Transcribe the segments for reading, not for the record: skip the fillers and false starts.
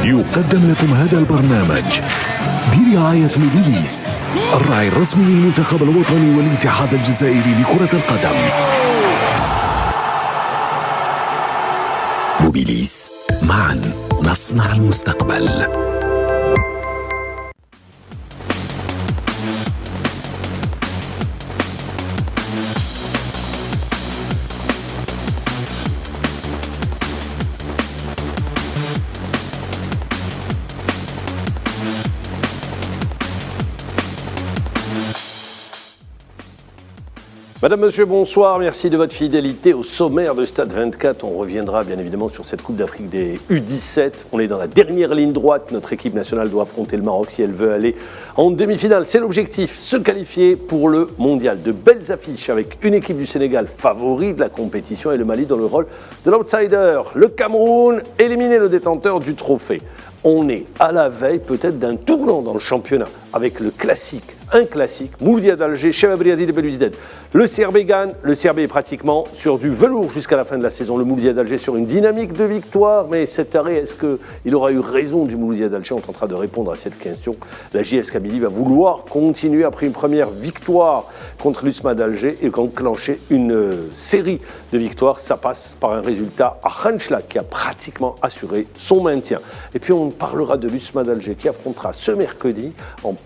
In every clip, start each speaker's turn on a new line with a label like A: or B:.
A: يقدم لكم هذا البرنامج برعاية موبيليس، الراعي الرسمي للمنتخب الوطني والاتحاد الجزائري لكرة القدم. موبيليس، معا نصنع المستقبل.
B: Madame, Monsieur, bonsoir. Merci de votre fidélité au sommaire de Stade 24. On reviendra bien évidemment sur cette Coupe d'Afrique des U17. On est dans la dernière ligne droite. Notre équipe nationale doit affronter le Maroc si elle veut aller en demi-finale. C'est l'objectif, se qualifier pour le mondial. De belles affiches avec une équipe du Sénégal favori de la compétition et le Mali dans le rôle de l'outsider. Le Cameroun, éliminé le détenteur du trophée. On est à la veille peut-être d'un tournant dans le championnat avec le classique. Un classique, Mouloudia d'Alger, Chevabriadi de Belouizdad. Le CRB gagne, le CRB est pratiquement sur du velours jusqu'à la fin de la saison. Le Mouloudia d'Alger sur une dynamique de victoire, mais cet arrêt, est-ce qu'il aura eu raison du Mouloudia d'Alger? On tentera de répondre à cette question. La JS Kabylie va vouloir continuer après une première victoire contre l'USMA d'Alger et enclencher une série de victoires. Ça passe par un résultat à Khanchla qui a pratiquement assuré son maintien. Et puis on parlera de l'USMA d'Alger qui affrontera ce mercredi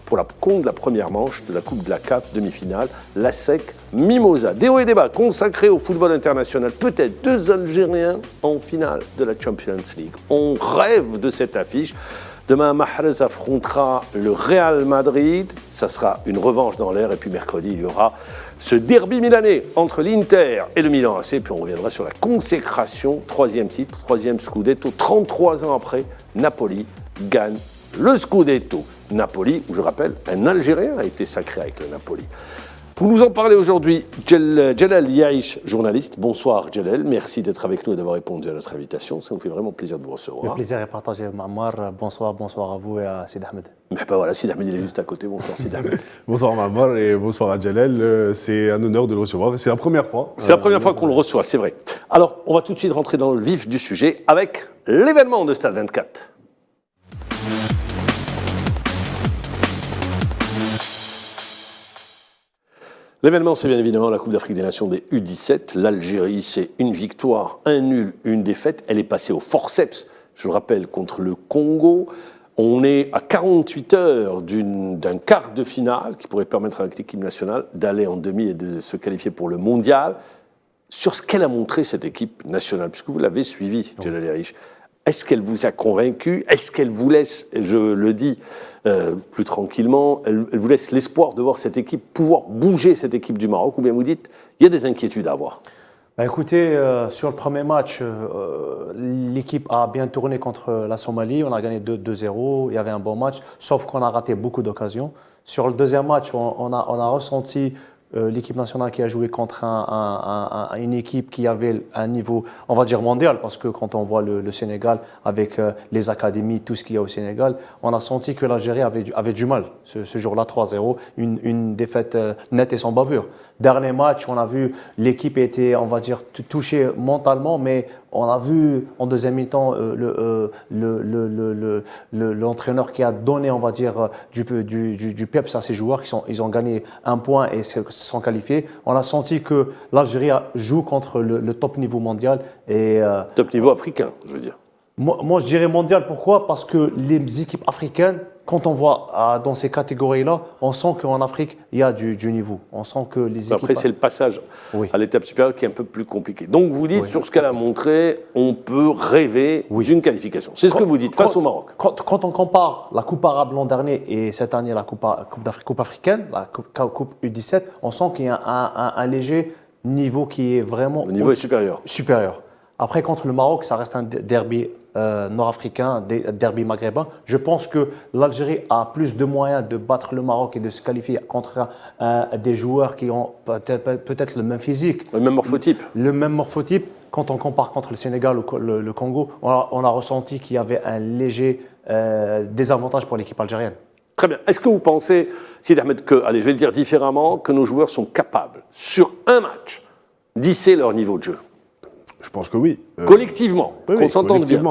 B: pour la compte de la première manche de la Coupe de la CAF demi-finale, la SEC Mimosa. Des hauts et des bas consacrés au football international. Peut-être deux Algériens en finale de la Champions League. On rêve de cette affiche. Demain, Mahrez affrontera le Real Madrid. Ça sera une revanche dans l'air. Et puis mercredi, il y aura ce derby milanais entre l'Inter et le Milan AC. Et puis on reviendra sur la consécration, troisième titre, troisième Scudetto. 33 ans après, Napoli gagne le Scudetto. Napoli, où je rappelle, un Algérien a été sacré avec le Napoli. Pour nous en parler aujourd'hui, Djelal Yaïch, journaliste. Bonsoir Djelal, merci d'être avec nous et d'avoir répondu à notre invitation. Ça nous fait vraiment plaisir de vous recevoir.
C: Le plaisir est partagé, Mammar. Bonsoir à vous et à Sid Ahmed.
B: Mais ben voilà, Sid Ahmed il est juste à côté. Bonsoir Sid Ahmed.
D: Bonsoir Mammar et bonsoir à Djelal. C'est un honneur de le recevoir. C'est la première fois.
B: C'est la première fois qu'on le reçoit, c'est vrai. Alors, on va tout de suite rentrer dans le vif du sujet avec l'événement de Stade 24. L'événement, c'est bien évidemment la Coupe d'Afrique des Nations des U17. L'Algérie, c'est une victoire, un nul, une défaite. Elle est passée au forceps, je le rappelle, contre le Congo. On est à 48 heures d'un quart de finale qui pourrait permettre à l'équipe nationale d'aller en demi et de se qualifier pour le mondial. Sur ce qu'elle a montré, cette équipe nationale, puisque vous l'avez suivie, Djelal Yaïch, est-ce qu'elle vous a convaincu? Est-ce qu'elle vous laisse, je le dis plus tranquillement, elle vous laisse l'espoir de voir cette équipe pouvoir bouger cette équipe du Maroc? Ou bien vous dites, il y a des inquiétudes à avoir?
C: Écoutez, sur le premier match, l'équipe a bien tourné contre la Somalie. On a gagné 2-0. Il y avait un bon match, sauf qu'on a raté beaucoup d'occasions. Sur le deuxième match, on a ressenti l'équipe nationale qui a joué contre une équipe qui avait un niveau, on va dire, mondial, parce que quand on voit le Sénégal avec les académies, tout ce qu'il y a au Sénégal, on a senti que l'Algérie avait du mal ce jour-là, 3-0, une défaite nette et sans bavure. Dernier match, on a vu l'équipe était, on va dire, touchée mentalement, mais on a vu en deuxième mi-temps l'entraîneur qui a donné, on va dire, du peps à ses joueurs. Ils ont gagné un point et se sont qualifiés. On a senti que l'Algérie joue contre le top niveau mondial.
B: Top niveau africain, je veux dire.
C: Moi, je dirais mondial. Pourquoi? Parce que les équipes africaines, quand on voit dans ces catégories-là, on sent qu'en Afrique, il y a du niveau. On sent que les équipes...
B: Après, c'est le passage à l'étape supérieure qui est un peu plus compliqué. Donc, vous dites, sur ce qu'elle a montré, on peut rêver d'une qualification. C'est ce que vous dites, face au Maroc.
C: Quand on compare la Coupe arabe l'an dernier et cette année la Coupe africaine, la Coupe U17, on sent qu'il y a un léger niveau qui est vraiment...
B: Le niveau est supérieur.
C: Supérieur. Après, contre le Maroc, ça reste un derby nord-africain, derby maghrébin. Je pense que l'Algérie a plus de moyens de battre le Maroc et de se qualifier contre des joueurs qui ont peut-être le même physique.
B: Le même morphotype.
C: Le même morphotype. Quand on compare contre le Sénégal ou le Congo, on a ressenti qu'il y avait un léger désavantage pour l'équipe algérienne.
B: Très bien. Est-ce que vous pensez, Sid Ahmed, allez, je vais le dire différemment, que nos joueurs sont capables, sur un match, d'hisser leur niveau de jeu?
D: Je pense que oui.
B: Collectivement, qu'on s'entende bien.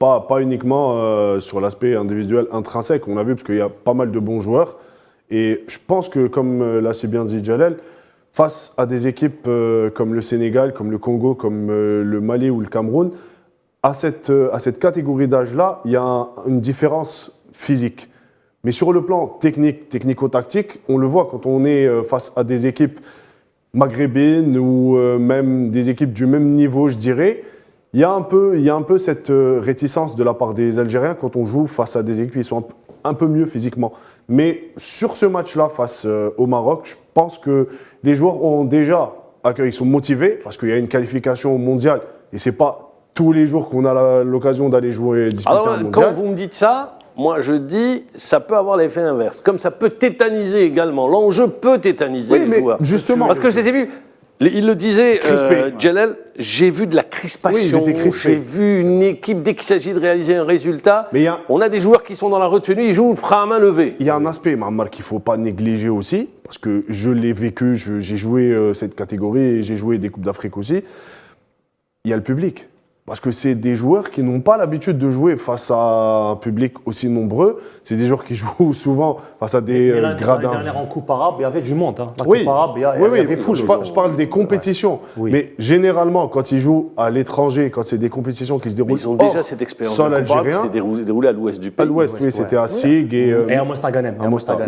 D: Pas uniquement sur l'aspect individuel intrinsèque, on a vu, parce qu'il y a pas mal de bons joueurs. Et je pense que, comme l'a si bien dit Jalel, face à des équipes comme le Sénégal, comme le Congo, comme le Mali ou le Cameroun, à cette catégorie d'âge-là, il y a une différence physique. Mais sur le plan technico-tactique, on le voit quand on est face à des équipes maghrébines ou même des équipes du même niveau, je dirais. Il y a un peu cette réticence de la part des Algériens quand on joue face à des équipes qui sont un peu mieux physiquement. Mais sur ce match-là, face au Maroc, je pense que les joueurs ont déjà ils sont motivés parce qu'il y a une qualification mondiale et c'est pas tous les jours qu'on a l'occasion d'aller disputer
B: Alors,
D: un mondial.
B: quand vous me dites ça, moi je dis ça peut avoir l'effet inverse. Comme ça peut tétaniser également. L'enjeu peut tétaniser
D: Oui,
B: les
D: mais
B: joueurs.
D: justement.
B: Parce que je les ai vus. Il le disait, Jalel, j'ai vu de la crispation,
D: Oui, ils étaient crispés.
B: j'ai vu une équipe, dès qu'il s'agit de réaliser un résultat,
D: Mais
B: on a des joueurs qui sont dans la retenue, ils jouent frein à main levée.
D: Il y a un aspect, Marmar, qu'il ne faut pas négliger aussi, parce que je l'ai vécu, j'ai joué cette catégorie et j'ai joué des Coupes d'Afrique aussi. Il y a le public. Parce que c'est des joueurs qui n'ont pas l'habitude de jouer face à un public aussi nombreux. C'est des joueurs qui jouent souvent face à des gradins.
C: L'année dernière en Coupe arabe, il y avait du monde. Hein. La
D: Oui,
C: Coupe arabe, il y avait fou.
D: je parle des compétitions.
C: Oui.
D: Mais généralement, quand ils jouent à l'étranger, quand c'est des compétitions qui se déroulent
B: Ils ont déjà cette expérience
D: sol
B: de Coupe arabe qui
D: algérien,
B: s'est déroulée à l'ouest du pays.
D: à l'ouest, oui, c'était à Sig et
C: à Mostaganem.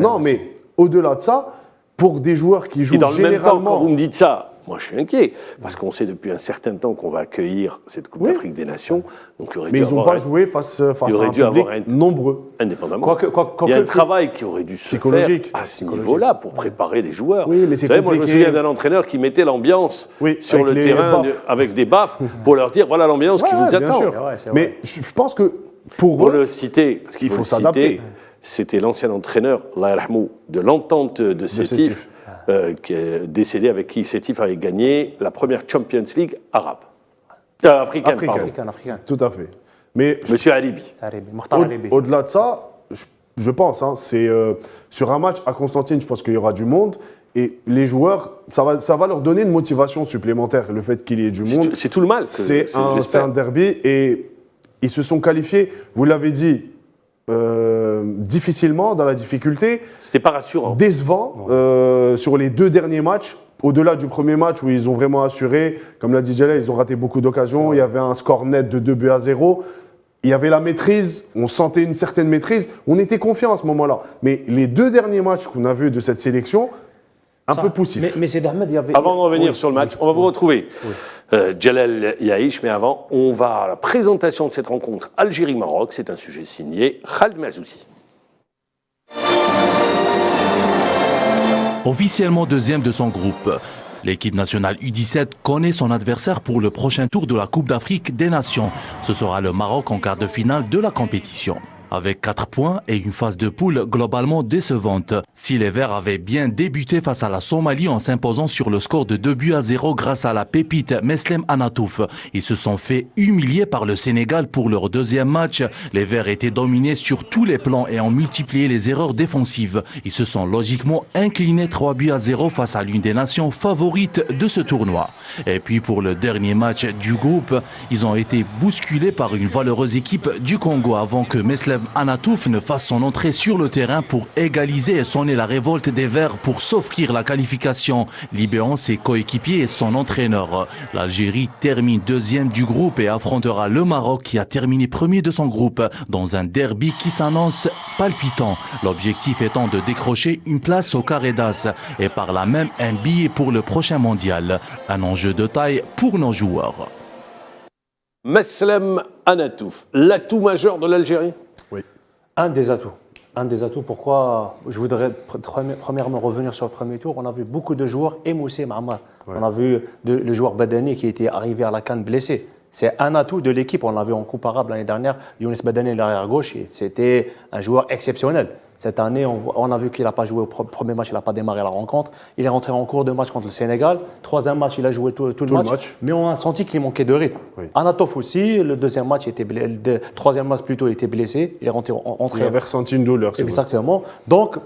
D: Non, mais au-delà de ça, pour des joueurs qui jouent
B: Et dans le même temps, quand
D: généralement...
B: vous me dites ça, moi je suis inquiet, parce qu'on sait depuis un certain temps qu'on va accueillir cette Coupe d'Afrique des Nations. Donc
D: Mais ils n'ont pas joué face à un public nombreux.
B: Indépendamment. Il y a un travail qui aurait dû se faire
D: psychologique.
B: à ce niveau-là pour préparer les joueurs.
D: Oui, mais c'est
B: Vous savez, moi je me
D: compliqué.
B: souviens d'un entraîneur qui mettait l'ambiance sur
D: avec
B: le
D: les
B: terrain
D: baffes.
B: avec des baffes pour leur dire voilà l'ambiance qui vous
D: Bien
B: attend.
D: sûr.
C: Ouais, c'est vrai.
D: Mais je pense que pour
B: Pour
D: eux,
B: le citer, parce qu'il
D: il faut
B: le
D: s'adapter.
B: citer, c'était l'ancien entraîneur, Allah yarhamou, de l'entente de Sétif,
D: Sétif.
B: qui est décédé, avec qui Sétif avait gagné la première Champions League arabe. Africaine, pardon.
C: Africain.
D: tout à fait. Mais
B: Monsieur Alibi.
C: Mokhtar Alibi.
D: au-delà de ça, je pense, c'est sur un match à Constantine, je pense qu'il y aura du monde. Et les joueurs, ça va leur donner une motivation supplémentaire, le fait qu'il y ait du monde.
B: C'est tout le mal.
D: C'est un derby et ils se sont qualifiés, vous l'avez dit, difficilement, dans la difficulté.
B: C'était pas rassurant.
D: Décevant sur les deux derniers matchs. Au-delà du premier match où ils ont vraiment assuré, comme l'a dit Jalal, ils ont raté beaucoup d'occasions. Il y avait un score net de 2-0. Il y avait la maîtrise, on sentait une certaine maîtrise. On était confiants à ce moment-là. Mais les deux derniers matchs qu'on a vus de cette sélection, un peu poussif.
C: Mais c'est Ahmed, il y avait.
B: Avant de revenir sur le match, on va vous retrouver. Jalal Yaïch, mais avant, on va à la présentation de cette rencontre Algérie-Maroc. C'est un sujet signé Khaled Mazoussi.
E: Officiellement deuxième de son groupe, l'équipe nationale U17 connaît son adversaire pour le prochain tour de la Coupe d'Afrique des Nations. Ce sera le Maroc en quart de finale de la compétition. Avec 4 points et une phase de poule globalement décevante. Si les Verts avaient bien débuté face à la Somalie en s'imposant sur le score de 2-0 grâce à la pépite Meslem Anatouf, ils se sont fait humilier par le Sénégal pour leur deuxième match. Les Verts étaient dominés sur tous les plans et ont multiplié les erreurs défensives. Ils se sont logiquement inclinés 3-0 face à l'une des nations favorites de ce tournoi. Et puis pour le dernier match du groupe, ils ont été bousculés par une valeureuse équipe du Congo avant que Meslem Anatouf ne fasse son entrée sur le terrain pour égaliser et sonner la révolte des Verts pour s'offrir la qualification, libérant ses coéquipiers et son entraîneur. L'Algérie termine deuxième du groupe et affrontera le Maroc qui a terminé premier de son groupe dans un derby qui s'annonce palpitant. L'objectif étant de décrocher une place au carré d'as et par là même un billet pour le prochain mondial. Un enjeu de taille pour nos joueurs.
B: Meslem Anatouf, l'atout majeur de l'Algérie.
C: Un des atouts. Un des atouts. Pourquoi je voudrais premièrement revenir sur le premier tour. On a vu beaucoup de joueurs émoussés, Mahamar. On a vu le joueur Badani qui était arrivé à la CAN blessé. C'est un atout de l'équipe. On l'a vu en Coupe arabe l'année dernière. Younes Badani, l'arrière gauche, c'était un joueur exceptionnel. Cette année, on a vu qu'il n'a pas joué au premier match, il n'a pas démarré la rencontre. Il est rentré en cours de match contre le Sénégal. Troisième match, il a joué tout le match. Mais on a senti qu'il manquait de rythme. Anatouf aussi, le deuxième match, troisième match plutôt, il était blessé. Il est rentré.
D: Il avait ressenti une douleur.
C: Exactement. Donc,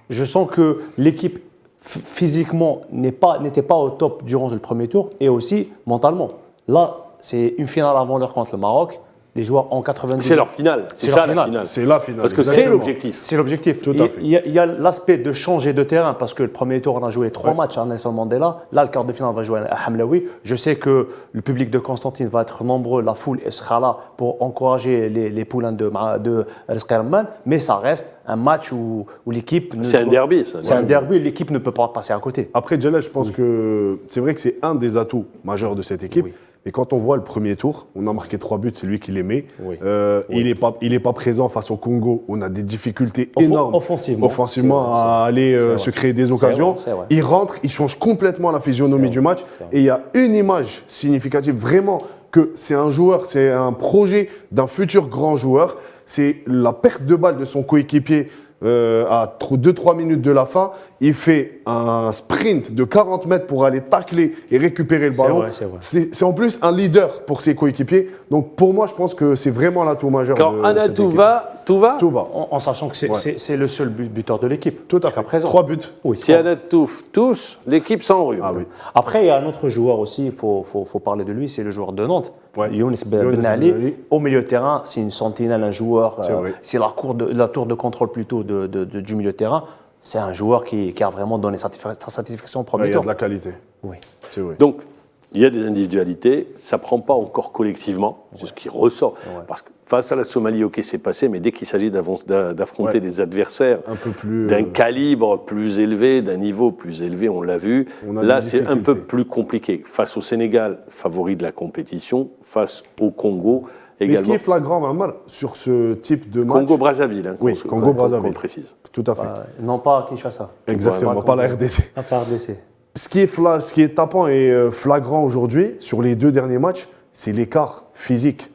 C: je sens que l'équipe physiquement n'était pas au top durant le premier tour et aussi mentalement. Là, c'est une finale avant l'heure contre le Maroc. les joueurs en 90
B: C'est leur finale. C'est
C: leur
B: ça la
C: finale.
B: finale.
D: C'est la finale.
B: Parce que c'est
D: exactement.
B: l'objectif.
C: C'est l'objectif.
D: Tout à fait.
C: Il y a l'aspect de changer de terrain parce que le premier tour, on a joué 3 matchs à Nelson Mandela. Là, le quart de finale, on va jouer à Hamlaoui. Je sais que le public de Constantine va être nombreux, la foule sera là pour encourager les poulains de Rizqerman, mais ça reste un match où l'équipe.
B: C'est un derby, ça.
C: C'est un derby, l'équipe ne peut pas passer à côté.
D: Après, Jalal, je pense que c'est vrai que c'est un des atouts majeurs de cette équipe.
C: Oui.
D: Et quand on voit le premier tour, on a marqué 3 buts, c'est lui qui les met.
C: Oui.
D: Il n'est pas présent face au Congo. On a des difficultés énormes
C: offensivement.
D: à aller se créer des occasions.
C: C'est vrai.
D: Il rentre, il change complètement la physionomie du match. Et il y a une image significative, vraiment, que c'est un joueur, c'est un projet d'un futur grand joueur. C'est la perte de balle de son coéquipier à 2-3 minutes de la fin. Il fait un sprint de 40 mètres pour aller tacler et récupérer le ballon.
C: C'est vrai.
D: C'est en plus un leader pour ses coéquipiers. Donc pour moi, je pense que c'est vraiment l'atout majeur.
B: Quand
D: de
B: Anna
D: cette
B: tout
D: équipe.
B: va, tout va.
D: Tout va.
C: En sachant que c'est le seul buteur de l'équipe.
D: Tout à
C: jusqu'à
D: fait.
C: présent.
D: 3 buts.
C: Oui,
B: Si Anna tous, l'équipe s'enrhume.
D: Ah oui.
C: Après, il y a un autre joueur aussi, il faut parler de lui, c'est le joueur de Nantes,
D: Ouais.
C: Younes Ben
D: Younes
C: Ali.
D: Ben Ali.
C: Au milieu de terrain, c'est une sentinelle, un joueur,
D: C'est vrai.
C: c'est la tour de contrôle plutôt du milieu de terrain. C'est un joueur qui a vraiment donné satisfaction au
D: Ouais,
C: premier
D: il y a
C: tour.
D: de la qualité.
C: Oui.
D: C'est vrai.
B: Donc, il y a des individualités, ça ne prend pas encore collectivement, c'est ce qui ressort. Parce que face à la Somalie, ok, c'est passé, mais dès qu'il s'agit d'affronter
D: Ouais.
B: des adversaires
D: Un peu plus,
B: d'un calibre plus élevé, d'un niveau plus élevé, on l'a vu,
D: On a
B: là
D: des
B: c'est un peu
D: difficultés.
B: plus compliqué. Face au Sénégal, favori de la compétition, face au Congo
D: Mais ce qui
B: également.
D: est flagrant, Mamar, sur ce type de match.
B: Congo-Brazzaville, hein,
D: Oui,
B: qu'on
D: Congo-Brazzaville.
B: précise.
D: Tout à fait.
C: Non pas à Kinshasa.
D: Exactement, pas la RDC.
C: À part RDC.
D: Ce qui est tapant et flagrant aujourd'hui, sur les 2 derniers matchs, c'est l'écart physique.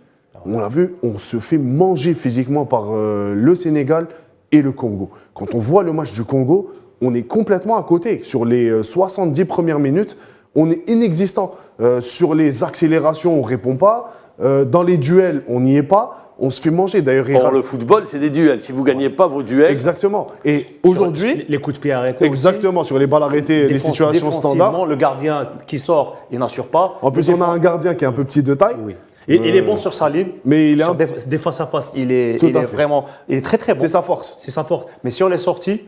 D: On l'a vu, on se fait manger physiquement par le Sénégal et le Congo. Quand on voit le match du Congo, on est complètement à côté. Sur les 70 premières minutes, on est inexistant. Sur les accélérations, on ne répond pas. Dans les duels, on n'y est pas. On se fait manger. D'ailleurs,
B: Or, le football, c'est des duels. Si vous ne gagnez pas vos duels,
D: Exactement. Et aujourd'hui,
C: Les coups de pied arrêtés.
D: exactement, sur les balles arrêtées, les situations standards.
C: Le gardien qui sort, il n'assure pas.
D: En plus, on a un gardien qui est un peu petit de taille.
C: Oui. Il est bon sur sa ligne.
D: Mais il est
C: Sur
D: un-
C: des face à face, il est
D: Tout à fait.
C: vraiment, il est très très bon.
D: C'est sa force.
C: C'est sa force. Mais sur les sorties,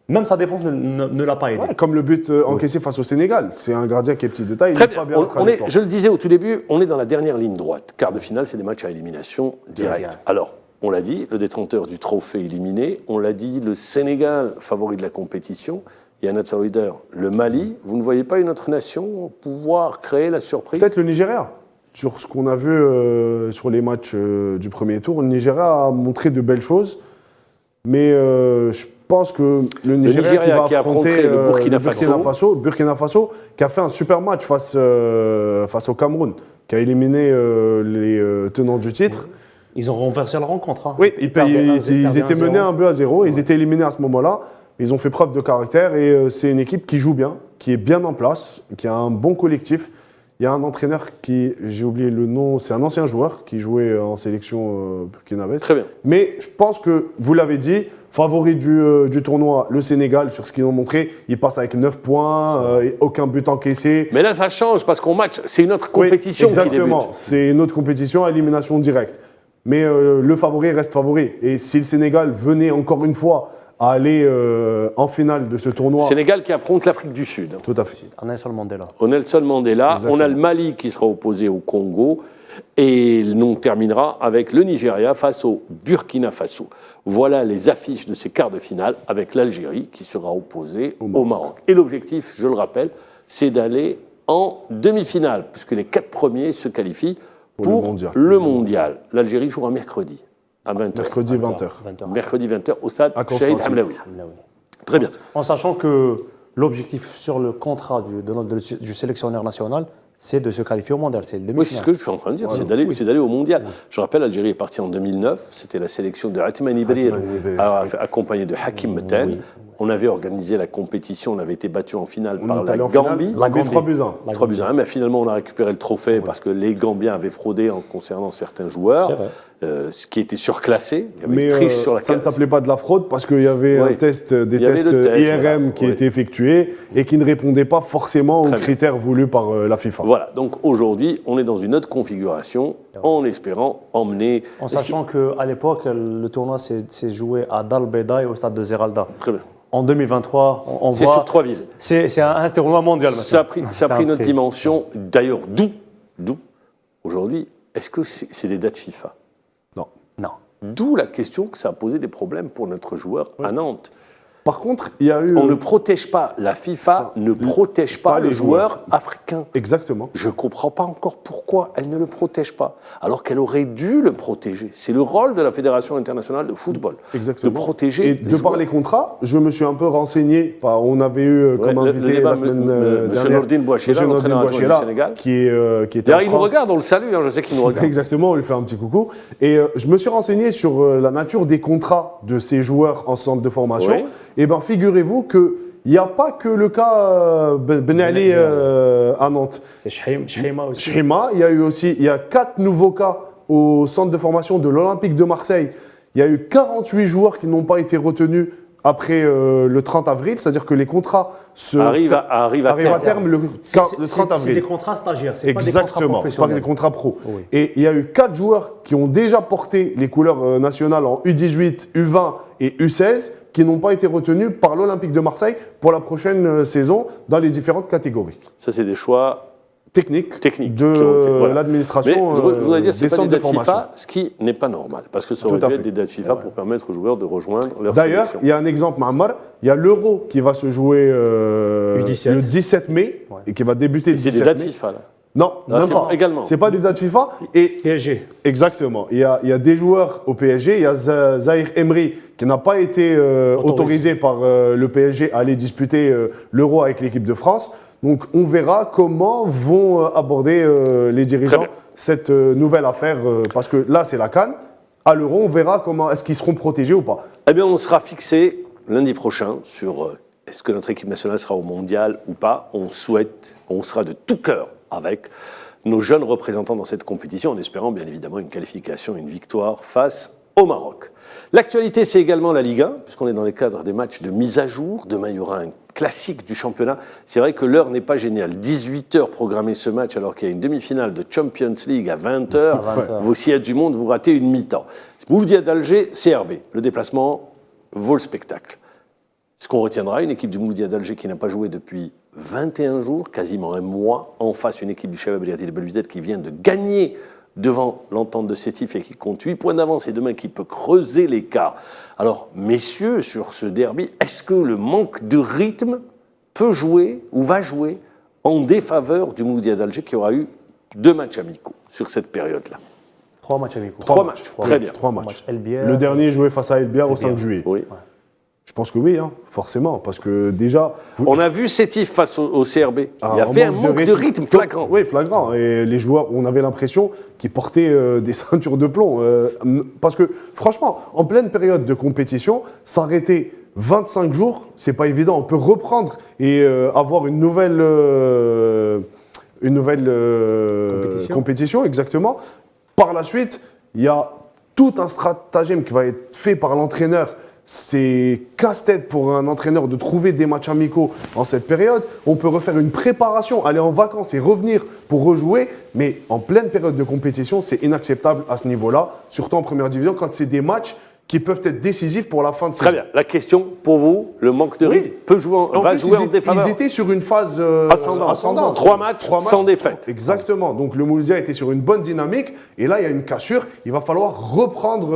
C: même sa défense ne l'a pas aidé.
D: Ouais, comme le but encaissé face au Sénégal. C'est un gardien qui est petit de taille.
B: très
D: il est
B: bien.
D: pas bien la trajectoire.
B: Je le disais au tout début, on est dans la dernière ligne droite. Quart de finale, c'est des matchs à élimination directe.
C: Direct.
B: Alors, on l'a dit, le détenteur du trophée éliminé. On l'a dit, le Sénégal, favori de la compétition. Il y a un outsider, le Mali. Vous ne voyez pas une autre nation pouvoir créer la surprise?
D: Peut-être le Nigeria. Sur ce qu'on a vu sur les matchs du premier tour, le Nigeria a montré de belles choses. Mais je pense que le Nigeria qui va
B: qui a affronté
D: affronter
B: le Burkina
D: Burkina Faso, qui a fait un super match face au Cameroun, qui a éliminé les tenants du titre.
C: Ils ont renversé la rencontre. Hein.
D: Oui, ils étaient menés
C: 1-0.
D: 1-0, ils étaient éliminés à ce moment-là. Ils ont fait preuve de caractère et c'est une équipe qui joue bien, qui est bien en place, qui a un bon collectif. Il y a un entraîneur qui, j'ai oublié le nom, c'est un ancien joueur qui jouait en sélection burkinabé.
B: Très bien.
D: Mais je pense que, vous l'avez dit, favori du tournoi, le Sénégal, sur ce qu'ils ont montré, ils passent avec 9 points, et aucun but encaissé.
B: Mais là, ça change parce qu'on match, c'est une autre compétition
D: Oui,
B: qui
D: exactement,
B: débute.
D: c'est une autre compétition à élimination directe. Mais le favori reste favori. Et si le Sénégal venait encore une fois à aller en finale de ce tournoi...
B: Sénégal qui affronte l'Afrique du Sud.
D: Tout à fait.
C: Nelson Mandela.
B: Au Nelson Mandela,
D: Exactement.
B: on a le Mali qui sera opposé au Congo et on terminera avec le Nigeria face au Burkina Faso. Voilà les affiches de ces quarts de finale avec l'Algérie qui sera opposée au Maroc. Et l'objectif, je le rappelle, c'est d'aller en demi-finale puisque les 4 premiers se qualifient pour le mondial. L'Algérie jouera mercredi à 20h.
D: Mercredi 20h.
B: Mercredi 20h au stade
D: À
B: Shahid
D: Constantine.
B: Hamlaoui. Très bien.
C: En sachant que l'objectif sur le contrat du sélectionneur national, c'est de se qualifier au mondial. C'est le
B: Oui, c'est ce
C: demi-finale.
B: que je suis en train de dire, c'est d'aller au mondial. Je rappelle, l'Algérie est partie en 2009, c'était la sélection de Atmani Brir, accompagné de Hakim Meten. On avait organisé la compétition, on avait été battu en finale
D: On
B: par
D: est
B: la
D: allé en
B: Gambie.
D: finale, la Gambie 3-1.
B: 3-1, mais finalement on a récupéré le trophée parce que les Gambiens avaient fraudé en concernant certains joueurs.
C: C'est vrai.
B: ce qui était surclassé. Il y avait
D: Mais
B: une triche sur la
D: ça ne
B: carte.
D: s'appelait pas de la fraude parce qu'il y avait
B: Oui.
D: des tests
B: Il y avait
D: IRM
B: le test, voilà.
D: qui
B: Oui.
D: étaient effectués et qui ne répondaient pas forcément aux
B: Très bien.
D: critères voulus par la FIFA.
B: Voilà, donc aujourd'hui, on est dans une autre configuration en espérant emmener.
C: En sachant qu'à l'époque, le tournoi s'est joué à Dal Beda et au stade de Zeralda.
B: Très bien.
C: En 2023, on
B: C'est
C: voit.
B: sur 3 villes.
C: C'est un tournoi mondial maintenant.
B: Ça a pris
C: C'est un
B: une autre
C: prix.
B: dimension. D'ailleurs, d'où aujourd'hui, est-ce que c'est des dates FIFA?
D: Non.
C: Non.
B: D'où la question que ça a posé des problèmes pour notre joueur à Nantes.
D: Par contre, il y a eu...
B: On ne protège pas, la FIFA ne protège pas le joueur africain.
D: Exactement.
B: Je ne comprends pas encore pourquoi elle ne le protège pas, alors qu'elle aurait dû le protéger. C'est le rôle de la Fédération internationale de football,
D: Exactement.
B: de protéger
D: Et
B: les
D: de par
B: joueurs.
D: les contrats, je me suis un peu renseigné. On avait eu comme
B: Ouais,
D: invité
B: débat,
D: la semaine
B: Monsieur
D: dernière
B: Nordine Bouachela,
D: Monsieur Nordine
B: l'entraîneur adjoint du
D: Bouachela,
B: Sénégal.
D: qui était
B: D'ailleurs,
D: en
B: il nous
D: France.
B: regarde, on le salue, je sais qu'il nous regarde.
D: Exactement, on lui fait un petit coucou. Et je me suis renseigné sur la nature des contrats de ces joueurs en centre de formation.
B: Oui.
D: Et bien, figurez-vous qu'il n'y a pas que le cas Ben Ali à Nantes.
C: C'est Shema aussi.
D: Schéma, il y a 4 nouveaux cas au centre de formation de l'Olympique de Marseille. Il y a eu 48 joueurs qui n'ont pas été retenus après le 30 avril, c'est-à-dire que les contrats
B: Arrive à
D: terme le 30
C: C'est
D: avril.
C: des contrats stagiaires, c'est pas des contrats
D: Exactement, pas
C: professionnels.
D: des contrats pro.
C: Oui.
D: Et il y a eu 4 joueurs qui ont déjà porté les couleurs nationales en U18, U20 et U16 qui n'ont pas été retenus par l'Olympique de Marseille pour la prochaine saison dans les différentes catégories.
B: Ça, c'est des choix
D: Techniques
B: techniques
D: de
B: qui ont été- voilà.
D: l'administration
B: Mais je voudrais dire, c'est
D: des
B: pas
D: centres
B: des
D: de
B: dates
D: formation.
B: FIFA, ce qui n'est pas normal, parce que ça aurait
D: Tout à
B: dû
D: fait.
B: être des dates FIFA pour permettre aux joueurs de rejoindre leur
D: D'ailleurs,
B: sélection.
D: il y a un exemple, Mahamar, il y a l'Euro qui va se jouer
C: U17.
D: le 17 mai et qui va débuter le
B: C'est
D: 17
B: des dates
D: mai.
B: FIFA, là.
D: Non,
B: Ah,
D: même
B: c'est
D: pas.
B: également.
D: C'est pas des dates FIFA. Et
C: PSG.
D: exactement. Il y a des joueurs au PSG. Il y a Zahir Emery qui n'a pas été autorisé par le PSG à aller disputer l'Euro avec l'équipe de France. Donc on verra comment vont aborder les
B: Très
D: dirigeants
B: bien.
D: cette nouvelle affaire. Parce que là, c'est la CAN. À l'Euro, on verra comment est-ce qu'ils seront protégés ou pas.
B: Eh bien, on sera fixé lundi prochain sur est-ce que notre équipe nationale sera au mondial ou pas. On sera de tout cœur avec nos jeunes représentants dans cette compétition, en espérant bien évidemment une qualification, une victoire face au Maroc. L'actualité, c'est également la Ligue 1, puisqu'on est dans les cadres des matchs de mise à jour. Demain, il y aura un classique du championnat. C'est vrai que l'heure n'est pas géniale. 18h programmé ce match, alors qu'il y a une demi-finale de Champions League à 20h. Vous, s'il y a du monde, vous ratez une mi-temps. Mouloudia d'Alger, CRB. Le déplacement vaut le spectacle. Ce qu'on retiendra, une équipe du Mouloudia d'Alger qui n'a pas joué depuis 21 jours, quasiment un mois, en face une équipe du Chabab Eliati de Belouizdad qui vient de gagner devant l'entente de Sétif et qui compte 8 points d'avance et demain qui peut creuser l'écart. Alors, messieurs, sur ce derby, est-ce que le manque de rythme peut jouer ou va jouer en défaveur du Mouloudia d'Alger qui aura eu 2 matchs amicaux sur cette période-là?
C: 3 matchs amicaux.
B: 3 matchs, très bien.
D: 3 matchs.
C: El Biar.
D: Le dernier joué face à El Biar au 5 juillet.
B: Oui.
D: Je pense que oui, hein, forcément, parce que déjà...
B: On a vu Sétif face au CRB. Il a
D: un
B: fait un manque de rythme flagrant.
D: Oui, flagrant. Et les joueurs, on avait l'impression qu'ils portaient des ceintures de plomb. Parce que, franchement, en pleine période de compétition, s'arrêter 25 jours, c'est pas évident. On peut reprendre et avoir une nouvelle compétition, exactement. Par la suite, il y a tout un stratagème qui va être fait par l'entraîneur. C'est casse-tête pour un entraîneur de trouver des matchs amicaux en cette période. On peut refaire une préparation, aller en vacances et revenir pour rejouer. Mais en pleine période de compétition, c'est inacceptable à ce niveau-là, surtout en première division, quand c'est des matchs qui peuvent être décisifs pour la fin de saison.
B: Très bien. La question, pour vous, le manque de rythme peut jouer
D: En
B: va
D: plus,
B: jouer en défaveur.
D: ils étaient sur une phase ascendante.
B: 3 matchs sans défaite.
D: Exactement. Donc le Mouloudia était sur une bonne dynamique. Et là, il y a une cassure. Il va falloir reprendre